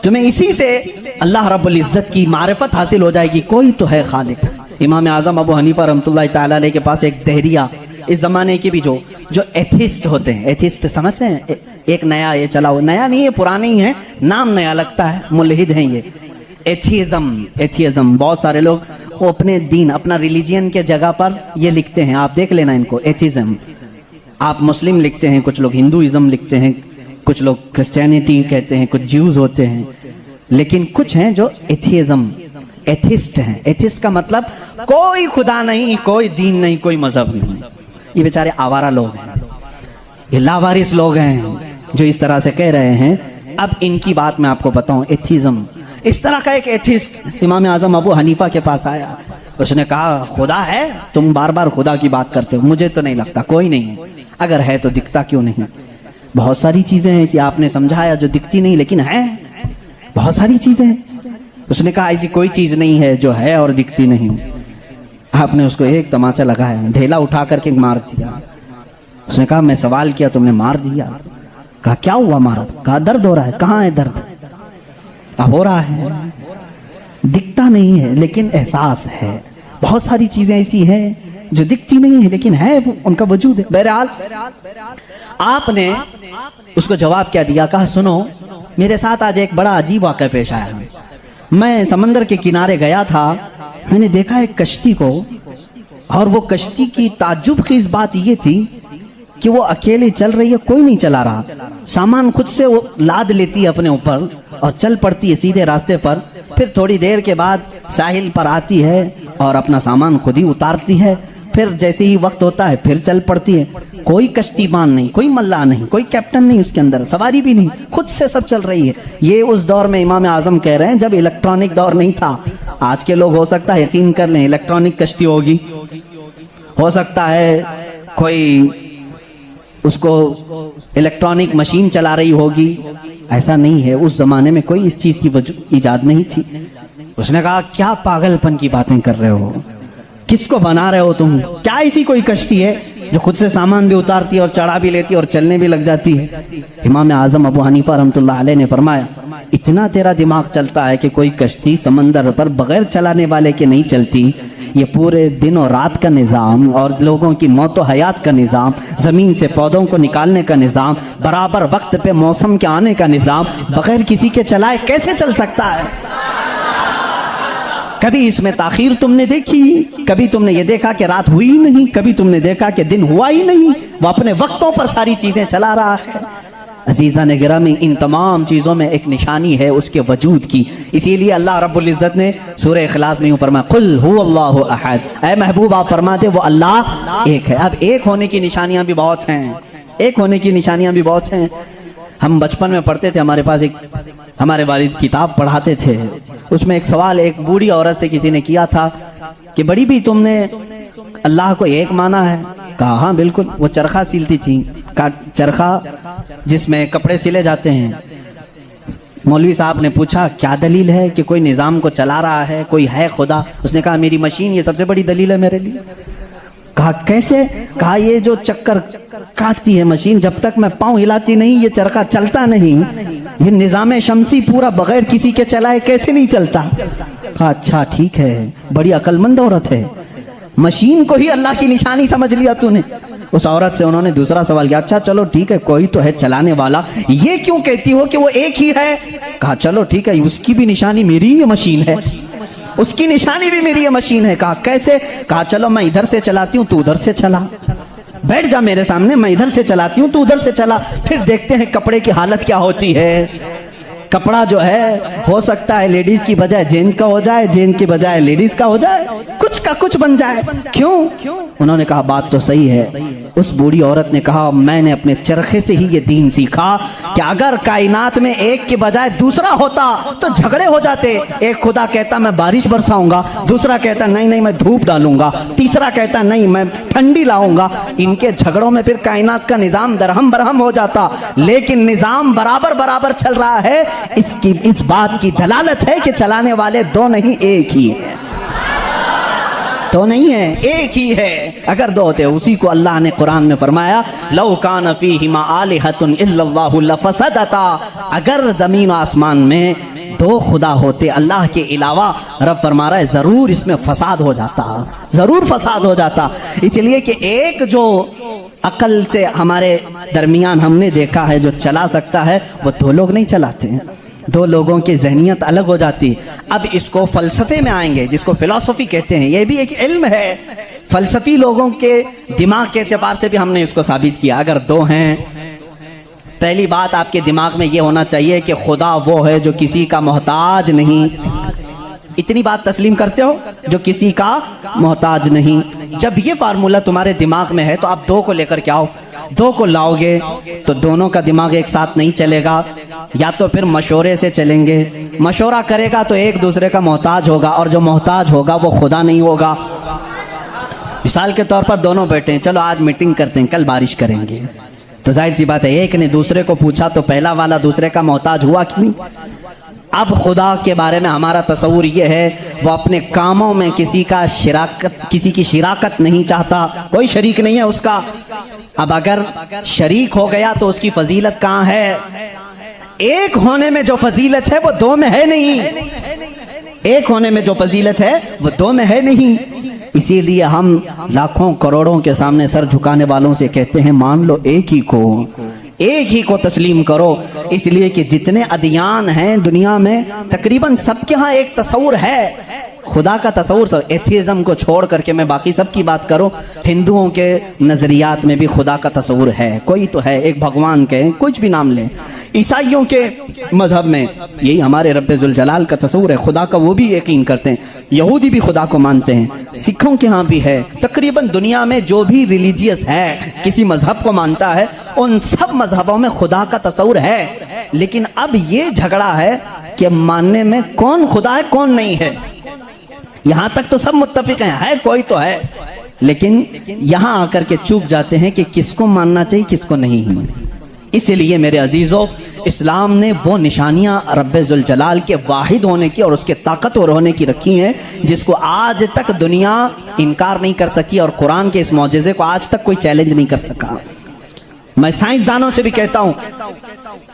تمہیں اسی سے اللہ رب العزت کی معرفت حاصل ہو جائے گی. کوئی تو ہے خالق. امام اعظم ابو حنیفہ رحمۃ اللہ تعالیٰ علیہ کے پاس ایک دہریہ، اس زمانے کے بھی جو ایتھسٹ ہوتے ہیں، ایتھسٹ سمجھتے ہیں، ایک نیا یہ چلا ہوا، نیا نہیں ہے پرانے ہی ہیں، نام نیا لگتا ہے، ملحد ہیں یہ. ایتھیزم بہت سارے لوگ وہ اپنے دین، اپنا ریلیجین کے جگہ پر یہ لکھتے ہیں، آپ دیکھ لینا ان کو. ایتھیزم آپ مسلم لکھتے ہیں، کچھ لوگ ہندوازم لکھتے ہیں، کچھ لوگ کرسچینٹی کہتے ہیں، کچھ جیوز ہوتے ہیں، لیکن کچھ ہیں جو ایتھیزم، ایتھسٹ ہیں. ایتھسٹ کا مطلب کوئی خدا نہیں، کوئی دین نہیں، کوئی مذہب نہیں. یہ بیچارے آوارہ لوگ ہیں، یہ لاوارث لوگ ہیں جو اس طرح سے کہہ رہے ہیں. اب ان کی بات میں آپ کو بتاؤں، ایتھیزم. اس طرح کا ایک ایتھسٹ امام اعظم ابو حنیفہ کے پاس آیا، اس نے کہا خدا ہے؟ تم بار بار خدا کی بات کرتے ہو، مجھے تو نہیں لگتا، کوئی نہیں ہے. اگر ہے تو دکھتا کیوں نہیں؟ بہت ساری چیزیں ہیں ایسی، آپ نے سمجھایا جو دکھتی نہیں لیکن ہے، بہت ساری چیزیں. اس نے کہا ایسی کوئی چیز نہیں ہے جو ہے اور دکھتی نہیں. آپ نے اس کو ایک تماچا لگایا، ڈھیلا اٹھا کر کے مار دیا. اس نے کہا میں سوال کیا تم نے مار دیا. کہا کیا ہوا مارا؟ کہا درد ہو رہا ہے. کہاں ہے درد؟ ہو رہا ہے، دکھتا نہیں ہے لیکن احساس ہے. بہت ساری چیزیں ایسی ہیں جو دکھتی نہیں ہے لیکن ہے، ان کا وجود ہے. بہرحال آپ نے اس کو جواب کیا دیا؟ کہا سنو، میرے ساتھ آج ایک بڑا عجیب واقعہ پیش آیا. میں سمندر کے کنارے گیا تھا، میں نے دیکھا ایک کشتی کو، اور وہ کشتی کی تعجب خیز بات یہ تھی کہ وہ اکیلے چل رہی ہے، کوئی نہیں چلا رہا. سامان خود سے وہ لاد لیتی ہے اپنے اوپر اور چل پڑتی ہے سیدھے راستے پر. پھر تھوڑی دیر کے بعد ساحل پر آتی ہے اور اپنا سامان خود ہی اتارتی ہے. پھر جیسے ہی وقت ہوتا ہے پھر چل پڑتی ہے. کوئی کشتی بان نہیں، کوئی ملا نہیں، کوئی کیپٹن نہیں، اس کے اندر سواری بھی نہیں، خود سے سب چل رہی ہے. یہ اس دور میں امام اعظم کہہ رہے ہیں جب الیکٹرانک دور نہیں تھا. آج کے لوگ ہو سکتا ہے یقین کر لیں الیکٹرانک کشتی ہوگی، ہو سکتا ہے کوئی اس کو الیکٹرانک مشین چلا رہی ہوگی. ایسا نہیں ہے، اس زمانے میں کوئی اس چیز کی ایجاد نہیں تھی. اس نے کہا کیا پاگل پن کی باتیں کر رہے ہو، کس کو بنا رہے ہو تم؟ کیا ایسی کوئی کشتی ہے جو خود سے سامان بھی اتارتی ہے اور چڑھا بھی لیتی ہے اور چلنے بھی لگ جاتی ہے؟ امام اعظم ابو حنیفہ رحمۃ اللہ علیہ نے فرمایا اتنا تیرا دماغ چلتا ہے کہ کوئی کشتی سمندر پر بغیر چلانے والے کے نہیں چلتی، یہ پورے دن اور رات کا نظام اور لوگوں کی موت و حیات کا نظام، زمین سے پودوں کو نکالنے کا نظام، برابر وقت پہ موسم کے آنے کا نظام بغیر کسی کے چلائے کیسے چل سکتا ہے؟ کبھی اس میں تاخیر تم نے دیکھی؟ کبھی تم نے یہ دیکھا کہ رات ہوئی ہی نہیں؟ کبھی تم نے دیکھا کہ دن ہوا ہی نہیں؟ وہ اپنے وقتوں پر ساری چیزیں چلا رہا ہے۔ عزیزان گرامی، ان تمام چیزوں میں ایک نشانی ہے اس کے وجود کی۔ اسی لیے اللہ رب العزت نے سورہ اخلاص میں یوں فرمایا قل هو اللہ احد، اے محبوب آپ فرما دے وہ اللہ ایک ہے۔ اب ایک ہونے کی نشانیاں بھی بہت ہیں، ایک ہونے کی نشانیاں بھی بہت ہیں۔ ہم بچپن میں پڑھتے تھے، ہمارے پاس ایک ہمارے والد کتاب پڑھاتے تھے، اس میں ایک سوال ایک بوڑھی عورت سے کسی نے کیا تھا کہ بڑی بھی تم نے اللہ کو ایک مانا ہے؟ کہا ہاں بالکل۔ وہ چرخہ سیلتی تھی، چرخہ جس میں کپڑے سلے جاتے ہیں۔ مولوی صاحب نے پوچھا کیا دلیل ہے کہ کوئی نظام کو چلا رہا ہے، کوئی ہے خدا؟ اس نے کہا میری مشین یہ سب سے بڑی دلیل ہے میرے لیے۔ کہا کیسے؟ کہا یہ جو چکر کاٹتی ہے مشین، جب تک میں پاؤں ہلاتی نہیں یہ چرخہ چلتا نہیں۔ یہ نظام شمسی پورا بغیر کسی کے چلائے کیسے نہیں چلتا؟ کہا اچھا ٹھیک ہے، بڑی عقل مند عورت ہے، مشین کو ہی اللہ کی نشانی سمجھ لیا تو نے۔ اس عورت سے انہوں نے دوسرا سوال کیا، اچھا چلو ٹھیک ہے کوئی تو ہے چلانے والا، یہ کیوں کہتی ہو کہ وہ ایک ہی ہے؟ کہا چلو ٹھیک ہے اس کی بھی نشانی میری یہ مشین ہے، اس کی نشانی بھی میری یہ مشین ہے۔ کہا کیسے؟ کہا چلو میں ادھر سے چلاتی ہوں تو ادھر سے چلا، بیٹھ جا میرے سامنے، میں ادھر سے چلاتی ہوں تو ادھر سے چلا، پھر دیکھتے ہیں کپڑے کی حالت کیا ہوتی ہے۔ کپڑا جو ہے ہو سکتا ہے لیڈیز کی بجائے جینز کا ہو جائے، جینز کی بجائے لیڈیز کا ہو جائے، کچھ کا کچھ بن جائے۔ کیوں؟ انہوں نے کہا بات تو صحیح ہے۔ اس بوڑھی عورت نے کہا میں نے اپنے چرخے سے ہی یہ دین سیکھا کہ اگر کائنات میں ایک کے بجائے دوسرا ہوتا تو جھگڑے ہو جاتے۔ ایک خدا کہتا میں بارش برساؤں گا، دوسرا کہتا نہیں میں دھوپ ڈالوں گا، تیسرا کہتا نہیں میں ٹھنڈی لاؤں گا۔ ان کے جھگڑوں میں پھر کائنات کا نظام درہم برہم ہو جاتا، لیکن نظام برابر برابر چل رہا ہے۔ اس بات کی دلالت ہے کہ چلانے والے دو نہیں ایک ہی ہیں، دو نہیں ہے ایک ہی ہے۔ اگر دو ہوتے، اسی کو اللہ نے قرآن میں فرمایا لو کان فیہما آلہۃ الا اللہ لفسدتا، اگر زمین و آسمان میں دو خدا ہوتے اللہ کے علاوہ، رب فرما رہا ہے ضرور اس میں فساد ہو جاتا، ضرور فساد ہو جاتا۔ اس لیے کہ ایک جو عقل سے ہمارے درمیان ہم نے دیکھا ہے جو چلا سکتا ہے وہ دو لوگ نہیں چلاتے ہیں، دو لوگوں کی ذہنیت الگ ہو جاتی۔ اب اس کو فلسفے میں آئیں گے، جس کو فلسفی کہتے ہیں، یہ بھی ایک علم ہے۔ فلسفی لوگوں کے دماغ کے اعتبار سے بھی ہم نے اس کو ثابت کیا۔ اگر دو ہیں، پہلی بات آپ کے دماغ میں یہ ہونا چاہیے کہ خدا وہ ہے جو کسی کا محتاج نہیں۔ اتنی بات تسلیم کرتے ہو؟ جو کسی کا محتاج نہیں۔ جب یہ فارمولہ تمہارے دماغ میں ہے تو آپ دو کو لے کر کے آؤ۔ دو کو لاؤ گے تو دونوں کا دماغ ایک ساتھ نہیں چلے گا، یا تو پھر مشورے سے چلیں گے۔ مشورہ کرے گا تو ایک دوسرے کا محتاج ہوگا، اور جو محتاج ہوگا وہ خدا نہیں ہوگا۔ مثال کے طور پر دونوں بیٹھے ہیں، چلو آج میٹنگ کرتے ہیں، کل بارش کریں گے، تو ظاہر سی بات ہے ایک نے دوسرے کو پوچھا تو پہلا والا دوسرے کا محتاج ہوا کہ نہیں؟ اب خدا کے بارے میں ہمارا تصور یہ ہے وہ اپنے کاموں میں کسی کی شراکت نہیں چاہتا، کوئی شریک نہیں ہے اس کا۔ اب اگر شریک ہو گیا تو اس کی فضیلت کہاں ہے؟ ایک ہونے میں جو فضیلت ہے وہ دو میں ہے نہیں، ایک ہونے میں جو فضیلت ہے وہ دو میں ہے نہیں۔ اسی لیے ہم لاکھوں کروڑوں کے سامنے سر جھکانے والوں سے کہتے ہیں مان لو ایک ہی کو، ایک ہی کو تسلیم کرو۔ اس لیے کہ جتنے ادیان ہیں دنیا میں تقریباً سب کے ہاں ایک تصور ہے خدا کا تصور۔ ایتھیزم کو چھوڑ کر کے میں باقی سب کی بات کروں، ہندوؤں کے نظریات میں بھی خدا کا تصور ہے، کوئی تو ہے، ایک بھگوان کے کچھ بھی نام لیں۔ عیسائیوں کے مذہب میں یہی ہمارے رب ذوالجلال کا تصور ہے، خدا کا وہ بھی یقین کرتے ہیں، یہودی بھی خدا کو مانتے ہیں، سکھوں کے ہاں بھی ہے، تقریباً دنیا میں جو بھی ریلیجیس ہے کسی مذہب کو مانتا ہے ان سب مذہبوں میں خدا کا تصور ہے۔ لیکن اب یہ جھگڑا ہے کہ ماننے میں کون خدا ہے کون نہیں ہے۔ یہاں تک تو سب متفق ہیں ہے کوئی تو ہے، لیکن یہاں آ کر کے چوک جاتے ہیں کہ کس کو ماننا چاہیے کس کو نہیں۔ اس لیے میرے عزیزو، اسلام نے وہ نشانیاں رب ذوالجلال کے واحد ہونے کی اور اس کے طاقتور ہونے کی رکھی ہیں جس کو آج تک دنیا انکار نہیں کر سکی، اور قرآن کے اس معجزے کو آج تک کوئی چیلنج نہیں کر سکا۔ میں سائنسدانوں سے بھی کہتا ہوں،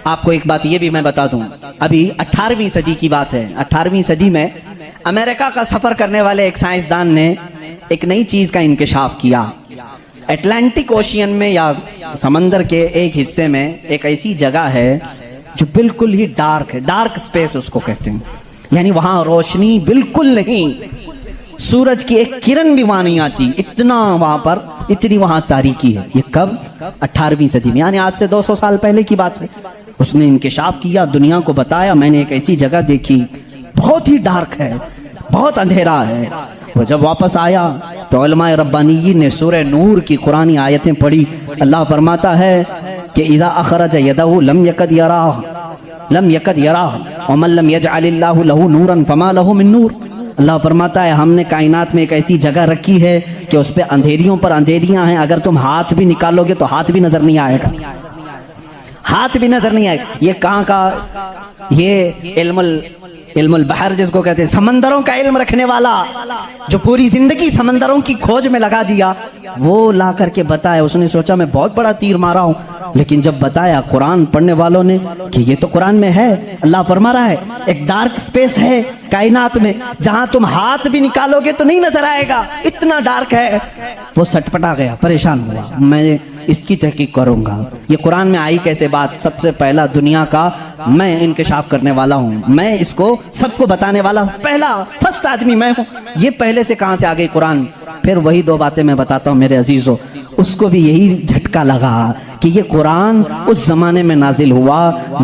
آپ کو ایک بات یہ بھی میں بتا دوں، ابھی 18ویں صدی کی بات ہے، 18ویں صدی میں امریکہ کا سفر کرنے والے ایک سائنسدان نے ایک نئی چیز کا انکشاف کیا. اٹلانٹک اوشین میں یا سمندر کے ایک حصے میں ایک ایسی جگہ ہے جو بالکل ہی ڈارک ہے, ڈارک سپیس اس کو کہتے ہیں, یعنی وہاں روشنی بالکل نہیں, سورج کی ایک کرن بھی وہاں نہیں آتی, اتنا وہاں پر اتنی وہاں تاریکی ہے. یہ کب؟ 18ویں صدی میں, یعنی آج سے 200 سال پہلے کی بات ہے. اس نے انکشاف کیا, دنیا کو بتایا میں نے ایک ایسی جگہ دیکھی بہت ہی ڈارک ہے, بہت اندھیرا ہے. وہ جب واپس آیا تو علماء ربانیین نے سورہ نور کی قرآنی آیتیں پڑھی. اللہ فرماتا ہے کہ اذا اخرج یدہ لم یکد یراہ ومن لم یجعل اللہ لہ نورا فما لہ من نور. اللہ فرماتا ہے ہم نے کائنات میں ایک ایسی جگہ رکھی ہے کہ اس پہ اندھیریوں پر اندھیریاں ہیں, اگر تم ہاتھ بھی نکالو گے تو ہاتھ بھی نظر نہیں آئے گا, ہاتھ بھی نظر نہیں آئے گا. یہ کہاں کا؟ یہ علم البحر جس کو کہتے ہیں, سمندروں کا علم رکھنے والا جو پوری زندگی سمندروں کی کھوج میں لگا دیا, وہ لا کر کے بتایا. اس نے سوچا میں بہت بڑا تیر مارا ہوں, لیکن جب بتایا قرآن پڑھنے والوں نے کہ یہ تو قرآن میں ہے, اللہ فرما رہا ہے ایک ڈارک سپیس ہے کائنات میں جہاں تم ہاتھ بھی نکالو گے تو نہیں نظر آئے گا, اتنا ڈارک ہے. وہ سٹپٹا گیا, پریشان ہوا, میں اس کی تحقیق کروں گا. یہ قرآن میں آئی کیسے بات؟ سب سے پہلا دنیا کا میں انکشاف کرنے والا ہوں, میں اس کو سب کو بتانے والا پہلا فرسٹ آدمی میں ہوں. یہ پہلے سے کہاں سے آ گئی قرآن؟ پھر وہی 2 باتیں میں بتاتا ہوں میرے عزیزو. اس کو بھی یہی جھٹکا لگا کہ یہ قرآن اس زمانے میں نازل ہوا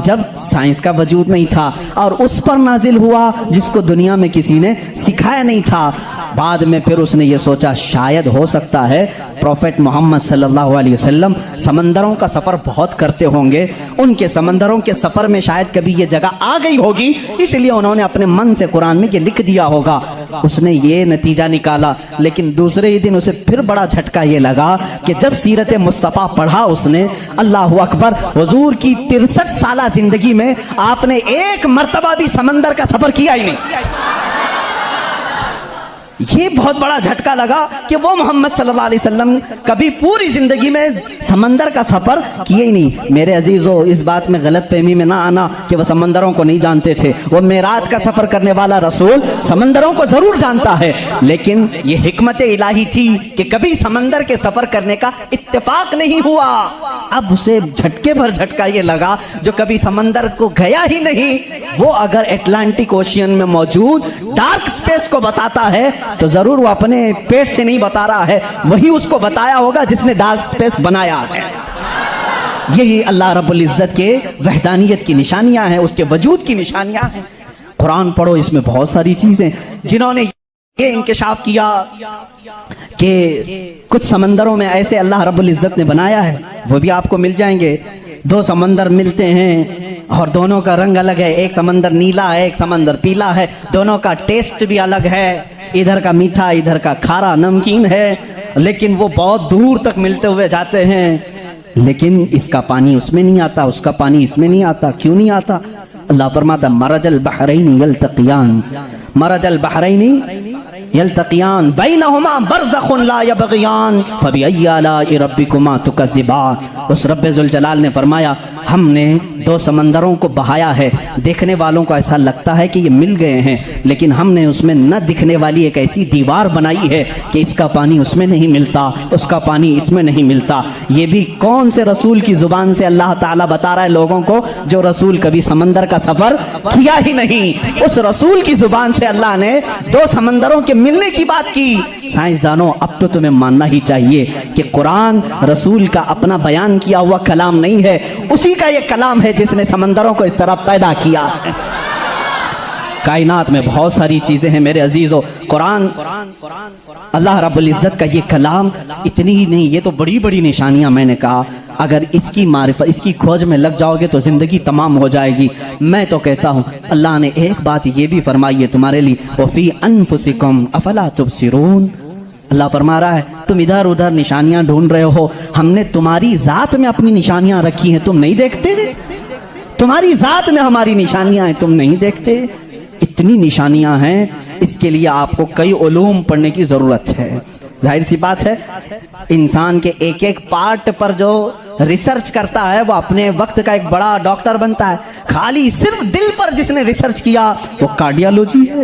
جب سائنس کا وجود نہیں تھا, اور اس پر نازل ہوا جس کو دنیا میں کسی نے سکھایا نہیں تھا. بعد میں پھر اس نے یہ سوچا شاید ہو سکتا ہے پروفیٹ محمد صلی اللہ علیہ وسلم سمندروں کا سفر بہت کرتے ہوں گے, ان کے سمندروں کے سفر میں شاید کبھی یہ جگہ آ گئی ہوگی, اس لیے انہوں نے اپنے من سے قرآن میں یہ لکھ دیا ہوگا. اس نے یہ نتیجہ نکالا. لیکن دوسرے ہی دن اسے پھر بڑا جھٹکا یہ لگا کہ جب سیرت مصطفیٰ پڑھا اس نے, اللہ اکبر, حضور کی 63 سالہ زندگی میں آپ نے ایک مرتبہ بھی سمندر کا سفر کیا ہی نہیں. یہ بہت بڑا جھٹکا لگا کہ وہ محمد صلی اللہ علیہ وسلم کبھی پوری زندگی میں سمندر کا سفر کیے ہی نہیں. میرے عزیزو, اس بات میں غلط فہمی میں نہ آنا کہ وہ سمندروں کو نہیں جانتے تھے. وہ معراج کا سفر کرنے والا رسول سمندروں کو ضرور جانتا ہے, لیکن یہ حکمت الہی تھی کہ کبھی سمندر کے سفر کرنے کا اتفاق نہیں ہوا. اب اسے جھٹکے بھر جھٹکا یہ لگا جو کبھی سمندر کو گیا ہی نہیں, وہ اگر اٹلانٹک اوشین میں موجود ڈارک سپیس کو بتاتا ہے تو ضرور وہ اپنے پیٹ سے نہیں بتا رہا ہے, وہی اس کو بتایا ہوگا جس نے ڈارک سپیس بنایا ہے. یہی اللہ رب العزت کے وحدانیت کی نشانیاں ہیں, اس کے وجود کی نشانیاں ہیں. قرآن پڑھو, اس میں بہت ساری چیزیں. جنہوں نے یہ انکشاف کیا کہ کچھ سمندروں میں ایسے اللہ رب العزت نے بنایا ہے, وہ بھی آپ کو مل جائیں گے. 2 سمندر ملتے ہیں اور دونوں کا رنگ الگ ہے, ایک سمندر نیلا ہے, ایک سمندر پیلا ہے, دونوں کا ٹیسٹ بھی الگ ہے, ادھر کا میٹھا ادھر کا کھارا نمکین ہے, لیکن وہ بہت دور تک ملتے ہوئے جاتے ہیں. لیکن اس کا پانی اس میں نہیں آتا, اس کا پانی اس میں نہیں آتا. کیوں نہیں آتا؟ اللہ فرماتا مرج البحرین یلتقیان, مرج البحرین یلتقیان بینہما برزخ لا یبغیان فبأی آلاء ربکما تکذبان. اس رب ذوالجلال نے فرمایا ہم نے 2 سمندروں کو بہایا ہے, دیکھنے والوں کو ایسا لگتا ہے کہ یہ مل گئے ہیں, لیکن ہم نے اس میں نہ دکھنے والی ایک ایسی دیوار بنائی ہے کہ اس کا پانی اس میں نہیں ملتا, اس کا پانی اس میں نہیں ملتا. یہ بھی کون سے رسول کی زبان سے اللہ تعالیٰ بتا رہا ہے لوگوں کو, جو رسول کبھی سمندر کا سفر کیا ہی نہیں. اس رسول کی زبان سے اللہ نے 2 سمندروں کے ملنے کی بات کی. سائنسدانوں, اب تو تمہیں ماننا ہی چاہیے کہ قرآن رسول کا اپنا بیان کیا ہوا کلام نہیں ہے, اسی کا یہ کلام ہے جس نے سمندروں کو اس طرح پیدا کیا. کائنات میں بہت ساری چیزیں ہیں میرے عزیزو. قرآن اللہ رب العزت کا یہ کلام اتنی ہی نہیں, یہ تو بڑی بڑی نشانیاں میں نے کہا. اگر اس کی معرفت, اس کی کھوج میں لگ جاؤ گے تو زندگی تمام ہو جائے گی. میں تو کہتا ہوں اللہ نے ایک بات یہ بھی فرمائی ہے تمہارے لیے, وَفِي أَنفُسِكُمْ أَفَلَا تُبْصِرُونَ. اللہ فرما رہا ہے تم ادھر ادھر نشانیاں ڈھونڈ رہے ہو, ہم نے تمہاری ذات میں اپنی نشانیاں رکھی ہیں, تم نہیں دیکھتے؟ تمہاری ذات میں ہماری نشانیاں ہیں, تم نہیں دیکھتے؟ اتنی نشانیاں ہیں, اس کے لیے آپ کو کئی علوم پڑھنے کی ضرورت ہے. ظاہر سی بات ہے انسان کے ایک ایک پارٹ پر جو ریسرچ کرتا ہے وہ اپنے وقت کا ایک بڑا ڈاکٹر بنتا ہے. خالی صرف دل پر جس نے ریسرچ کیا وہ کارڈیالوجی ہے,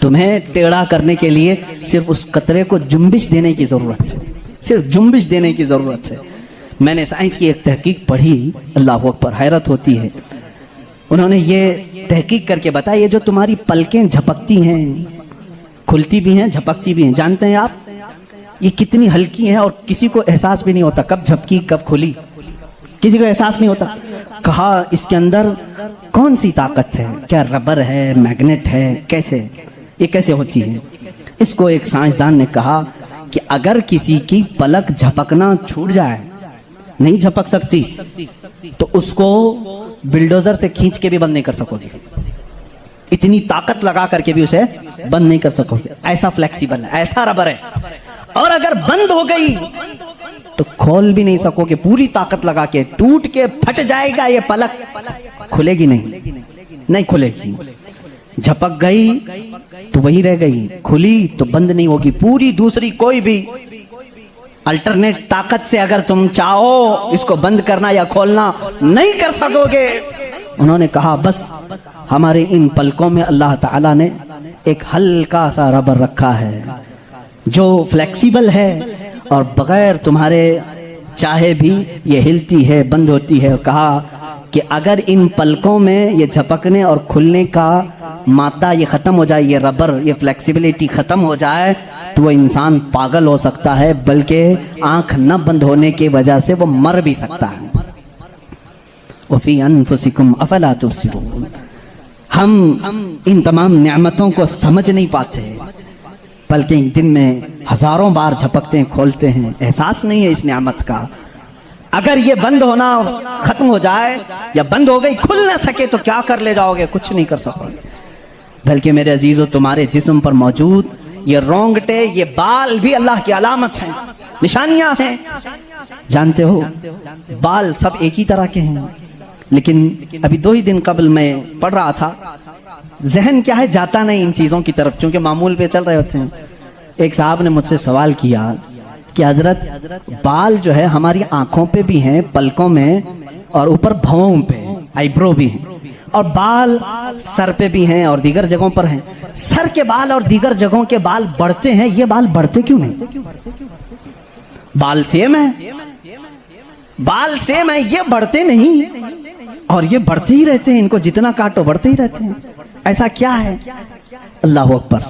تمہیں ٹیڑھا کرنے کے لیے صرف اس قطرے کو جنبش دینے کی ضرورت ہے، صرف جنبش دینے کی ضرورت ہے۔ میں نے سائنس کی ایک تحقیق پڑھی، اللہ اکبر، حیرت ہوتی ہے۔ انہوں نے یہ تحقیق کر کے بتایا، یہ جو تمہاری پلکیں جھپکتی ہیں، کھلتی بھی ہیں جھپکتی بھی ہیں، جانتے ہیں آپ یہ کتنی ہلکی ہیں اور کسی کو احساس بھی نہیں ہوتا کب جھپکی کب کھلی، کسی کو احساس نہیں ہوتا۔ کہا اس کے اندر کون سی طاقت ہے، کیا ربر ہے، میگنیٹ ہے، کیسے یہ کیسے ہوتی ہے؟ اس کو ایک سائنسدان نے کہا کہ اگر کسی کی پلک جھپکنا چھوٹ جائے، نہیں جھپک سکتی، تو اس کو بلڈوزر سے کھینچ کے بھی بند نہیں کر سکو گے، اتنی طاقت لگا کر کے بھی اسے بند نہیں کر سکو گے، ایسا فلیکسیبل ہے، ایسا ربر ہے۔ اور اگر بند ہو گئی تو کھول بھی نہیں سکو گے، پوری طاقت لگا کے ٹوٹ کے پھٹ جائے گا یہ پلک، کھلے گی نہیں کھلے گی۔ جھپک گئی تو وہی رہ گئی، کھلی تو بند نہیں ہوگی، پوری دوسری کوئی بھی الٹرنیٹ طاقت سے اگر تم چاہو اس کو بند کرنا یا کھولنا نہیں کر سکو گے۔ انہوں نے کہا بس ہمارے ان پلکوں میں اللہ تعالیٰ نے ایک ہلکا سا ربر رکھا ہے جو فلیکسیبل ہے اور بغیر تمہارے چاہے بھی یہ ہلتی ہے، بند ہوتی ہے۔ اور کہا کہ اگر ان پلکوں میں یہ جھپکنے اور کھلنے کا مادہ یہ ختم ہو جائے، یہ ربر، یہ فلیکسیبلٹی ختم ہو جائے تو وہ انسان پاگل ہو سکتا ہے، بلکہ آنکھ نہ بند ہونے کی وجہ سے وہ مر بھی سکتا ہے۔ وَفِي أَنفُسِكُمْ أَفَلَا تُبْصِرُونَ۔ ہم ان تمام نعمتوں کو سمجھ نہیں پاتے، بلکہ دن میں ہزاروں بار جھپکتے ہیں کھولتے ہیں، احساس نہیں ہے اس نعمت کا۔ اگر یہ بند ہونا ختم ہو جائے یا بند ہو گئی کھل نہ سکے تو کیا کر لے جاؤ گے؟ کچھ نہیں کر سکو گے۔ بلکہ میرے عزیزو تمہارے جسم پر موجود یہ رونگٹے، یہ بال بھی اللہ کی علامت ہیں، نشانیاں ہیں۔ جانتے ہو بال سب ایک ہی طرح کے ہیں، لیکن ابھی 2 ہی دن قبل میں پڑھ رہا تھا، ذہن کیا ہے جاتا نہیں ان چیزوں کی طرف کیونکہ معمول پہ چل رہے ہوتے ہیں۔ ایک صاحب نے مجھ سے سوال کیا کہ حضرت بال جو ہے ہماری آنکھوں پہ بھی ہیں، پلکوں میں، اور اوپر بھووں پہ، آئی برو بھی ہیں، اور بال سر پہ بھی ہیں اور دیگر جگہوں پر ہیں۔ سر کے بال اور دیگر جگہوں کے بال بڑھتے ہیں، یہ بال بڑھتے کیوں نہیں؟ بال سیم ہے، بال سیم ہے، یہ بڑھتے نہیں اور یہ بڑھتے ہی رہتے ہیں، ان کو جتنا کاٹو بڑھتے ہی رہتے ہیں۔ ایسا کیا ہے؟ اللہ اکبر۔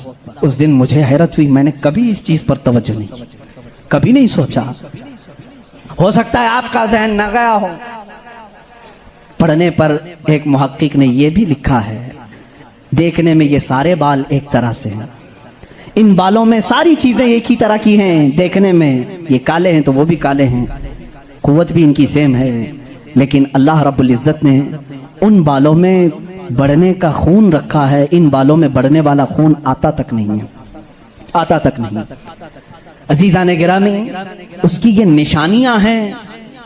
اس دن مجھے حیرت ہوئی، میں نے کبھی اس چیز پر توجہ نہیں کی، کبھی نہیں سوچا۔ ہو سکتا ہے آپ کا ذہن نہ گیا ہو۔ پڑھنے پر ایک محقق نے یہ بھی لکھا ہے، دیکھنے میں یہ سارے بال ایک طرح سے ہیں، ان بالوں میں ساری چیزیں ایک ہی طرح کی ہیں، دیکھنے میں یہ کالے ہیں تو وہ بھی کالے ہیں، قوت بھی ان کی سیم ہے، لیکن اللہ رب العزت نے ان بالوں میں بڑھنے کا خون رکھا ہے، ان بالوں میں بڑھنے والا خون آتا تک نہیں ہے، آتا تک نہیں۔ عزیزان گرامی، اس کی یہ نشانیاں ہیں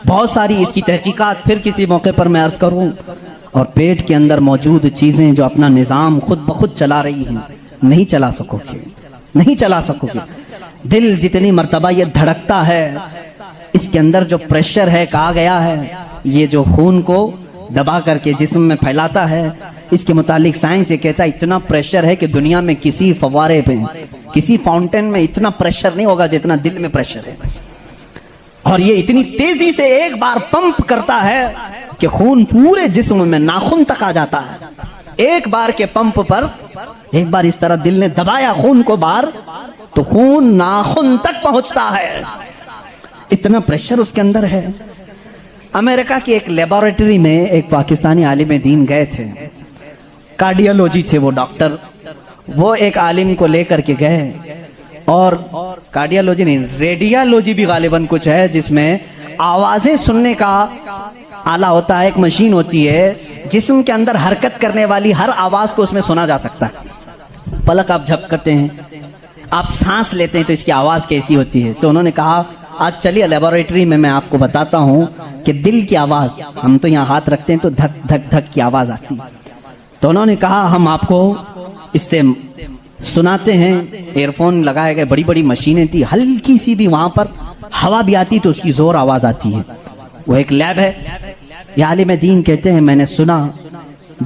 بہت ساری، اس کی تحقیقات پھر کسی موقع پر میں عرض کروں۔ اور پیٹ کے اندر موجود چیزیں جو اپنا نظام خود بخود چلا رہی ہیں، نہیں چلا سکو گے، نہیں چلا سکو گے۔ دل جتنی مرتبہ یہ دھڑکتا ہے، اس کے اندر جو پریشر ہے، کہا گیا ہے یہ جو خون کو دبا کر کے جسم میں پھیلاتا ہے، اس کے متعلق سائنس یہ کہتا ہے اتنا پریشر ہے کہ دنیا میں کسی فوارے پہ، کسی فاؤنٹین میں اتنا پریشر نہیں ہوگا جتنا دل میں پریشر ہے، اور یہ اتنی تیزی سے ایک بار پمپ کرتا ہے کہ خون پورے جسم میں ناخن تک آ جاتا ہے۔ ایک بار کے پمپ پر ایک بار اس طرح دل نے دبایا خون کو بار تو خون ناخن تک پہنچتا ہے، اتنا پریشر اس کے اندر ہے۔ امریکہ کی ایک لیبارٹری میں ایک پاکستانی عالم دین گئے تھے، کارڈیالوجی تھے وہ ڈاکٹر، وہ ایک عالم کو لے کر کے گئے، اور کارڈیالوجی نہیں، ریڈیالوجی بھی غالباً کچھ ہے جس میں آوازیں سننے کا آلہ ہوتا ہے، ایک مشین ہوتی ہے جسم کے اندر حرکت کرنے والی ہر آواز کو اس میں سنا جا سکتا ہے۔ پلک آپ جھپکتے ہیں، آپ سانس لیتے ہیں تو اس کی آواز کیسی ہوتی ہے۔ تو انہوں نے کہا آج چلیے لیبارٹری میں آپ کو بتاتا ہوں کہ دل کی آواز، ہم تو یہاں ہاتھ رکھتے ہیں تو دھک دھک دھک کی آواز آتی ہے، تو انہوں نے کہا ہم آپ کو اس سے سناتے ہیں۔ ایئر فون لگائے گئے، بڑی بڑی مشینیں تھی، ہلکی سی بھی وہاں پر ہوا بھی آتی تو اس کی زور آواز آتی ہے۔ وہ ایک لیب ہے، یہ عالم دین کہتے ہیں میں نے سنا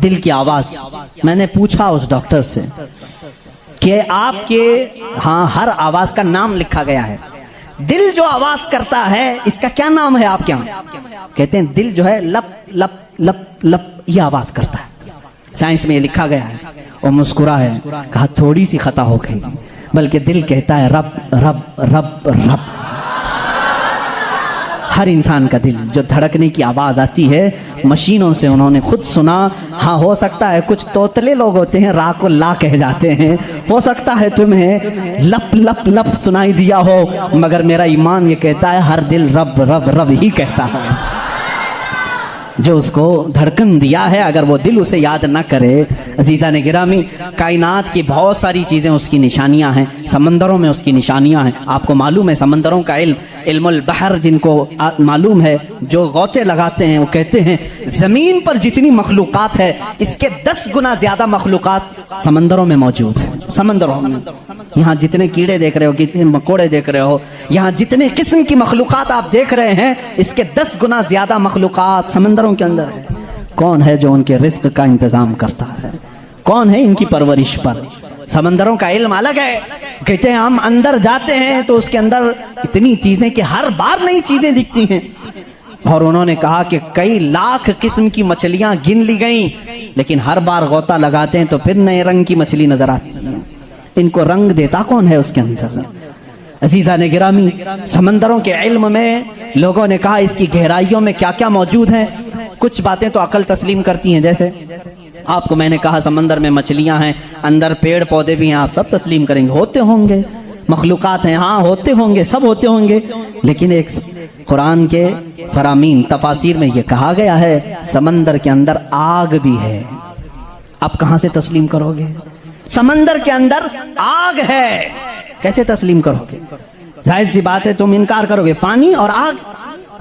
دل کی آواز، میں نے پوچھا اس ڈاکٹر سے کہ آپ کے ہاں ہر آواز کا نام لکھا گیا ہے. دل جو آواز کرتا ہے اس کا کیا نام ہے آپ کے یہاں؟ کہتے ہیں دل جو ہے لپ لپ لپ لپ یہ آواز کرتا ہے. سائنس میں یہ لکھا گیا ہے. اور مسکرا ہے, کہا تھوڑی سی خطا ہو گئی, بلکہ دل کہتا ہے رب رب رب رب. ہر انسان کا دل جو دھڑکنے کی آواز آتی ہے مشینوں سے انہوں نے خود سنا. ہاں ہو سکتا ہے کچھ توتلے لوگ ہوتے ہیں را کو لا کہہ جاتے ہیں, ہو سکتا ہے تمہیں لپ لپ لپ سنائی دیا ہو, مگر میرا ایمان یہ کہتا ہے ہر دل رب رب رب ہی کہتا ہے. جو اس کو دھڑکن دیا ہے اگر وہ دل اسے یاد نہ کرے. عزیزان گرامی, کائنات کی بہت ساری چیزیں اس کی نشانیاں ہیں, سمندروں میں اس کی نشانیاں ہیں. آپ کو معلوم ہے سمندروں کا علم, علم البحر جن کو معلوم ہے, جو غوطے لگاتے ہیں وہ کہتے ہیں زمین پر جتنی مخلوقات ہے اس کے 10 گنا زیادہ مخلوقات سمندروں میں موجود ہیں. سمندروں میں یہاں جتنے کیڑے دیکھ رہے ہو, کتنے مکوڑے دیکھ رہے ہو, یہاں جتنے قسم کی مخلوقات آپ دیکھ رہے ہیں اس کے 10 گنا زیادہ مخلوقات سمندروں کے اندر ہے. کون ہے جو ان کے رزق کا انتظام کرتا ہے؟ کون ہے ان کی پرورش پر؟ سمندروں کا علم الگ ہے. کہتے ہیں ہم اندر جاتے ہیں تو اس کے اندر اتنی چیزیں کہ ہر بار نئی چیزیں دکھتی ہیں. اور انہوں نے کہا کہ کئی لاکھ قسم کی مچھلیاں گن لی گئیں, لیکن ہر بار غوطہ لگاتے ہیں تو پھر نئے رنگ کی مچھلی نظر آتی ہے. ان کو رنگ دیتا کون ہے اس کے اندر؟ عزیزان گرامی, سمندروں کے علم میں لوگوں نے کہا اس کی گہرائیوں میں کیا کیا موجود ہیں. کچھ باتیں تو عقل تسلیم کرتی ہیں, جیسے آپ کو میں نے کہا سمندر میں مچھلیاں ہیں, اندر پیڑ پودے بھی ہیں, آپ سب تسلیم کریں گے ہوتے ہوں گے, مخلوقات ہیں, ہاں ہوتے ہوں گے, سب ہوتے ہوں گے. لیکن ایک قرآن کے فرامین تفاسیر میں یہ کہا گیا ہے سمندر کے اندر آگ بھی ہے. اب کہاں سے تسلیم کرو گے؟ سمندر کے اندر آگ ہے, کیسے تسلیم کرو گے؟ ظاہر سی بات ہے تم انکار کرو گے. پانی اور آگ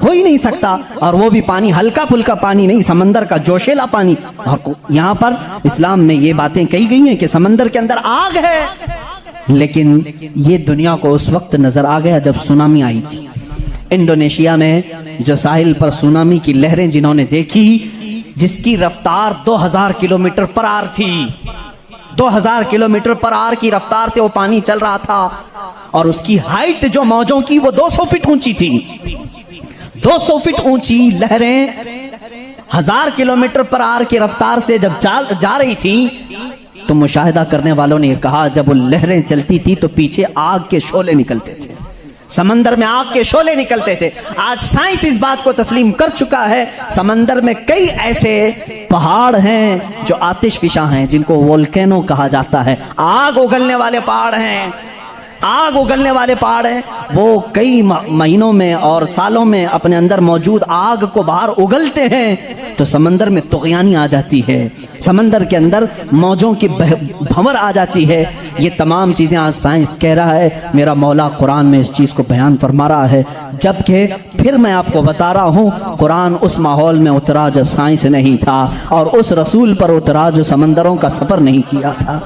ہو ہی نہیں سکتا, اور وہ بھی پانی ہلکا پھلکا پانی نہیں, سمندر کا جوشیلا پانی. اور یہاں پر اسلام میں یہ باتیں کہی گئی ہیں کہ سمندر کے اندر آگ ہے. لیکن یہ دنیا کو اس وقت نظر آ گیا جب سونامی آئی تھی. انڈونیشیا میں جو ساحل پر سونامی کی لہریں جنہوں نے دیکھی, جس کی رفتار 2000 کلومیٹر پر آر تھی, 2000 کلومیٹر پر آر کی رفتار سے وہ پانی چل رہا تھا, اور اس کی ہائٹ جو موجوں کی وہ 200 فٹ اونچی تھی. 200 فٹ اونچی لہریں 1000 کلومیٹر پر آر کی رفتار سے جب جا رہی تھی تو مشاہدہ کرنے والوں نے یہ کہا جب وہ لہریں چلتی تھی تو پیچھے آگ کے شعلے نکلتے تھے, سمندر میں آگ کے شعلے نکلتے تھے. آج سائنس اس بات کو تسلیم کر چکا ہے سمندر میں کئی ایسے پہاڑ ہیں جو آتش فشاں ہیں, جن کو وولکینو کہا جاتا ہے. آگ اگلنے والے پہاڑ ہیں, آگ اگلنے والے پہاڑ ہیں. وہ کئی مہینوں میں اور سالوں میں اپنے اندر موجود آگ کو باہر اگلتے ہیں تو سمندر میں طغیانی آ جاتی ہے, سمندر کے اندر موجوں کی بھنور آ جاتی ہے. یہ تمام چیزیں آج سائنس کہہ رہا ہے, میرا مولا قرآن میں اس چیز کو بیان فرما رہا ہے. جبکہ پھر میں آپ کو بتا رہا ہوں قرآن اس ماحول میں اترا جب سائنس نہیں تھا, اور اس رسول پر اترا جو سمندروں کا سفر نہیں کیا تھا.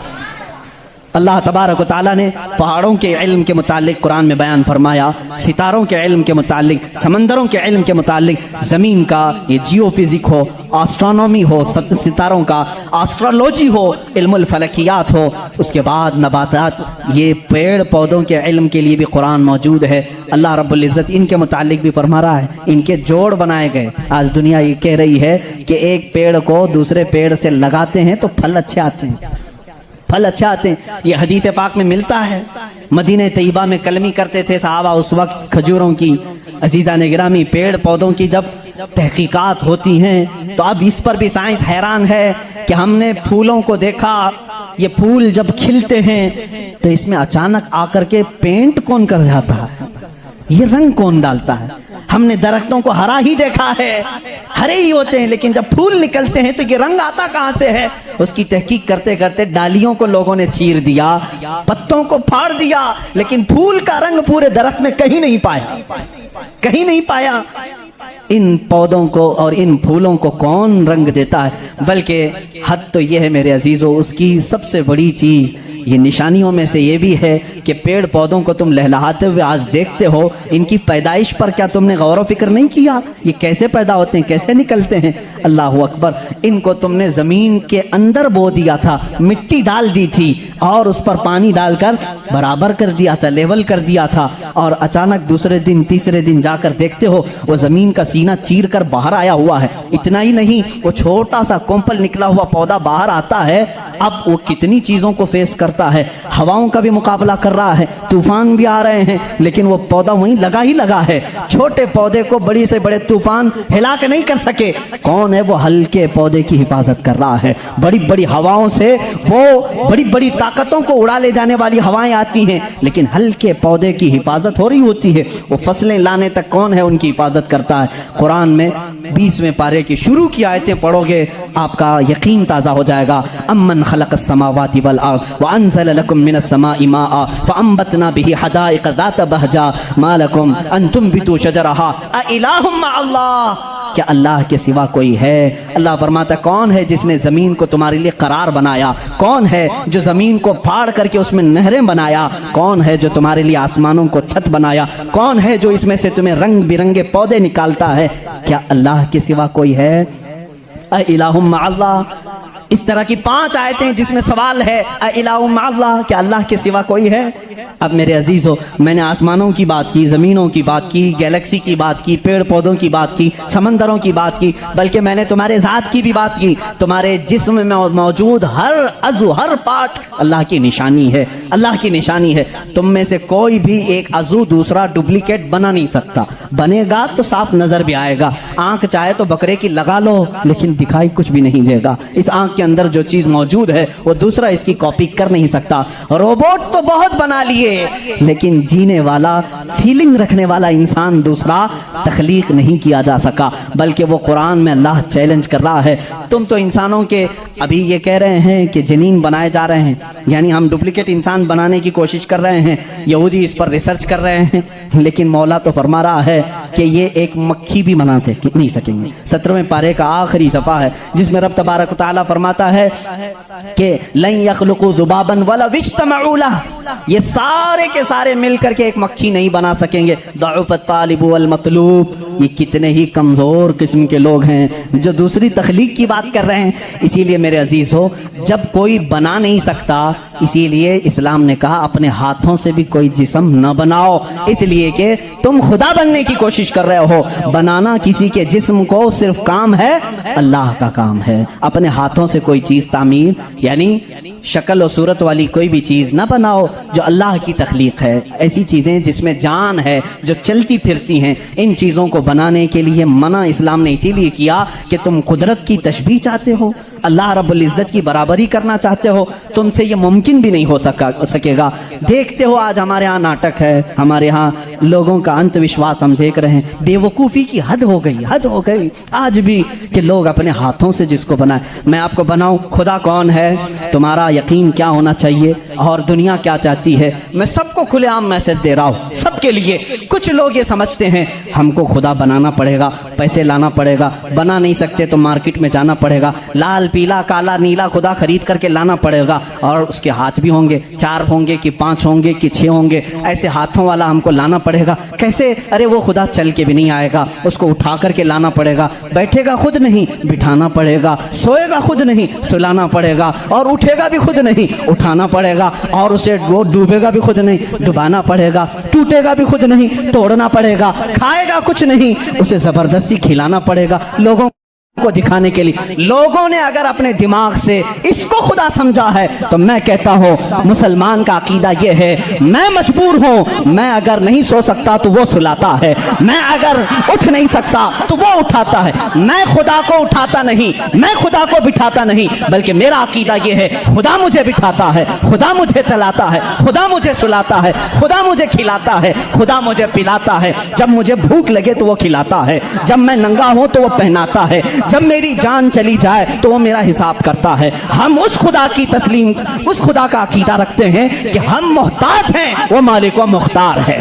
اللہ تبارک و تعالیٰ نے پہاڑوں کے علم کے متعلق قرآن میں بیان فرمایا, ستاروں کے علم کے متعلق, سمندروں کے علم کے متعلق, زمین کا یہ جیو فزک ہو, آسٹرونومی ہو, ستاروں کا آسٹرولوجی ہو, علم الفلکیات ہو, اس کے بعد نباتات, یہ پیڑ پودوں کے علم کے لیے بھی قرآن موجود ہے. اللہ رب العزت ان کے متعلق بھی فرما رہا ہے, ان کے جوڑ بنائے گئے. آج دنیا یہ کہہ رہی ہے کہ ایک پیڑ کو دوسرے پیڑ سے لگاتے ہیں تو پھل اچھے آتے ہیں, پھل اچھا آتے ہیں. یہ حدیث پاک میں ملتا ہے. مدینہ طیبہ میں کلمی کرتے تھے صحابہ اس وقت کھجوروں کی. عزیزان گرامی, پیڑ پودوں کی جب تحقیقات ہوتی ہیں تو اب اس پر بھی سائنس حیران ہے کہ ہم نے پھولوں کو دیکھا, یہ پھول جب کھلتے ہیں تو اس میں اچانک آ کر کے پینٹ کون کر جاتا ہے, یہ رنگ کون ڈالتا ہے. ہم نے درختوں کو ہرا ہی دیکھا ہے, ہرے ہی ہوتے ہیں, لیکن جب پھول نکلتے ہیں تو یہ رنگ آتا کہاں سے ہے. اس کی تحقیق کرتے کرتے ڈالیوں کو لوگوں نے چیر دیا, پتوں کو پھاڑ دیا, لیکن پھول کا رنگ پورے درخت میں کہیں نہیں پایا, کہیں نہیں پایا. ان پودوں کو اور ان پھولوں کو کون رنگ دیتا ہے؟ بلکہ حد تو یہ ہے میرے عزیزو, اس کی سب سے بڑی چیز یہ نشانیوں میں سے یہ بھی ہے کہ پیڑ پودوں کو تم لہلہاتے ہوئے آج دیکھتے ہو، ان کی پیدائش پر کیا تم نے غور و فکر نہیں کیا؟ یہ کیسے پیدا ہوتے ہیں، کیسے نکلتے ہیں؟ اللہ اکبر! ان کو تم نے زمین کے اندر بو دیا تھا، مٹی ڈال دی تھی اور اس پر پانی ڈال کر برابر کر دیا تھا، لیول کر دیا تھا، اور اچانک دوسرے دن تیسرے دن جا کر دیکھتے ہو وہ زمین کا سینہ چیر کر باہر آیا ہوا ہے۔ اتنا ہی نہیں، وہ چھوٹا سا کومپل نکلا ہوا پودا باہر آتا ہے، اب وہ کتنی چیزوں کو فیس کرتا ہے، ہواؤں کا بھی مقابلہ کر رہا ہے، طوفان بھی آ رہے ہیں، لیکن وہ پودا وہیں لگا ہی لگا ہے۔ چھوٹے پودے کو بڑی سے بڑے طوفان ہلا کے نہیں کر سکے۔ کون ہے وہ ہلکے پودے کی حفاظت کر رہا ہے؟ بڑی بڑی ہواؤں سے، وہ بڑی بڑی طاقتوں کو اڑا لے جانے والی ہوائیں آتی ہیں، لیکن ہلکے پودے کی حفاظت ہو رہی ہوتی ہے۔ وہ فصلیں لانے تک کون ہے ان کی حفاظت کرتا ہے؟ قرآن میں 20ویں پارے کی شروع کی آیتیں پڑھو گے آپ کا یقین تازہ ہو جائے گا۔ امن خلق السماوات والارض وانزل لكم من السماء ماء فانبتنا به حدائق ذات بهجا ما لكم ان تنبتوا شجرها اإله مع الله، کیا اللہ کے سوا کوئی ہے؟ اللہ فرماتا کون ہے جس نے زمین کو تمہارے لیے قرار بنایا؟ کون ہے جو زمین کو پھاڑ کر کے اس میں نہریں بنایا؟ کون ہے جو تمہارے لیے آسمانوں کو چھت بنایا؟ کون ہے جو اس میں سے تمہیں رنگ برنگے پودے نکالتا ہے؟ کیا اللہ کے سوا کوئی ہے؟ اِلَٰهٌ مَّعَ اللَّهِ۔ اس طرح کی 5 آیتیں جس میں سوال ہے اِلَٰهٌ مَّعَ اللَّهِ، کیا اللہ کے سوا کوئی ہے؟ اب میرے عزیزو، میں نے آسمانوں کی بات کی، زمینوں کی بات کی، گیلیکسی کی بات کی، پیڑ پودوں کی بات کی، سمندروں کی بات کی، بلکہ میں نے تمہارے ذات کی بھی بات کی۔ تمہارے جسم میں موجود ہر عضو، ہر پارٹ اللہ کی نشانی ہے، اللہ کی نشانی ہے۔ تم میں سے کوئی بھی ایک عضو دوسرا ڈپلیکیٹ بنا نہیں سکتا، بنے گا تو صاف نظر بھی آئے گا۔ آنکھ چاہے تو بکرے کی لگا لو لیکن دکھائی کچھ بھی نہیں دے گا۔ اس آنکھ کے اندر جو چیز موجود ہے وہ دوسرا اس کی کاپی کر نہیں سکتا۔ روبوٹ تو بہت بنا لیے لیکن جینے والا، فیلنگ رکھنے والا انسان دوسرا تخلیق نہیں کیا جا سکا، بلکہ وہ قرآن میں اللہ چیلنج کر رہا ہے۔ تم تو انسانوں کے ابھی یہ کہہ رہے ہیں کہ جنین بنائے جا رہے ہیں، یعنی ہم ڈپلیکیٹ انسان بنانے کی کوشش کر رہے ہیں، یہودی اس پر ریسرچ کر رہے ہیں، لیکن مولا تو فرما رہا ہے کہ یہ ایک مکھی بھی بنا نہیں سکیں گے۔ 17ویں پارے کا آخری صفحہ ہے جس میں رب تبارک و تعالیٰ فرماتا ہے کہ لن يخلقوا ذبابا ولو اجتمعوا له، یہ سارے کے سارے مل کر کے ایک مکھی نہیں بنا سکیں گے۔ ضعف الطالب والمطلوب، یہ کتنے ہی کمزور قسم کے لوگ ہیں جو دوسری تخلیق کی بات کر رہے ہیں۔ اسی لیے میرے عزیز ہو، جب کوئی بنا نہیں سکتا، اسی لیے اسلام نے کہا اپنے ہاتھوں سے بھی کوئی جسم نہ بناؤ، اس لیے کہ تم خدا بننے کی کوشش کر رہے ہو۔ بنانا کسی کے جسم کو صرف کام ہے، اللہ کا کام ہے۔ اپنے ہاتھوں سے کوئی چیز تعمیر، یعنی شکل و صورت والی کوئی بھی چیز نہ بناؤ جو اللہ کی تخلیق ہے۔ ایسی چیزیں جس میں جان ہے، جو چلتی پھرتی ہیں، ان چیزوں کو بنانے کے لیے منع اسلام نے اسی لیے کیا کہ تم قدرت کی تشبیہ چاہتے ہو، اللہ رب العزت کی برابری کرنا چاہتے ہو، تم سے یہ ممکن بھی نہیں ہو سکے گا۔ دیکھتے ہو آج ہمارے ہاں ناٹک ہے، ہمارے ہاں لوگوں کا انت وشواس ہم دیکھ رہے ہیں، بے وقوفی کی حد ہو گئی، حد ہو گئی آج بھی کہ لوگ اپنے ہاتھوں سے جس کو بنائیں۔ میں آپ کو بناؤں، خدا کون ہے، تمہارا یقین کیا ہونا چاہیے اور دنیا کیا چاہتی ہے، میں سب کو کھلے عام میسج دے رہا ہوں، سب کے لیے۔ کچھ لوگ یہ سمجھتے ہیں ہم کو خدا بنانا پڑے گا، پیسے لانا پڑے گا، بنا نہیں سکتے تو مارکیٹ میں جانا پڑے گا، لال پیلا کالا نیلا خدا خرید کر کے لانا پڑے گا، اور اس کے ہاتھ بھی ہوں گے، 4 ہوں گے کہ 5 ہوں گے کہ 6 ہوں گے، ایسے ہاتھوں والا ہم کو لانا پڑے گا۔ کیسے؟ ارے وہ خدا چل کے بھی نہیں آئے گا، اس کو اٹھا کر کے لانا پڑے گا، بیٹھے گا خود نہیں بٹھانا پڑے گا، سوئے گا خود نہیں سلانا پڑے گا، اور اٹھے گا بھی خود نہیں اٹھانا پڑے گا، اور اسے وہ ڈوبے گا بھی خود نہیں ڈبانا پڑے گا، ٹوٹے گا بھی خود نہیں توڑنا پڑے گا، کھائے گا کچھ نہیں اسے زبردستی کھلانا پڑے گا، لوگوں کو دکھانے کے لیے۔ لوگوں نے اگر اپنے دماغ سے اس کو خدا سمجھا ہے تو میں کہتا ہوں مسلمان کا عقیدہ یہ ہے، میں مجبور ہوں، میں اگر نہیں سو سکتا تو وہ سلاتا ہے، میں اگر اٹھ نہیں سکتا تو وہ اٹھاتا ہے، میں خدا کو اٹھاتا نہیں، میں خدا کو بٹھاتا نہیں، بلکہ میرا عقیدہ یہ ہے خدا مجھے بٹھاتا ہے، خدا مجھے چلاتا ہے، خدا مجھے سلاتا ہے، خدا مجھے کھلاتا ہے، خدا مجھے پلاتا ہے، جب مجھے بھوک لگے تو وہ کھلاتا ہے، جب میں ننگا ہوں تو وہ پہناتا ہے، جب میری جان چلی جائے تو وہ میرا حساب کرتا ہے۔ ہم اس خدا کی تسلیم، اس خدا کا عقیدہ رکھتے ہیں کہ ہم محتاج ہیں، وہ مالک و مختار ہے۔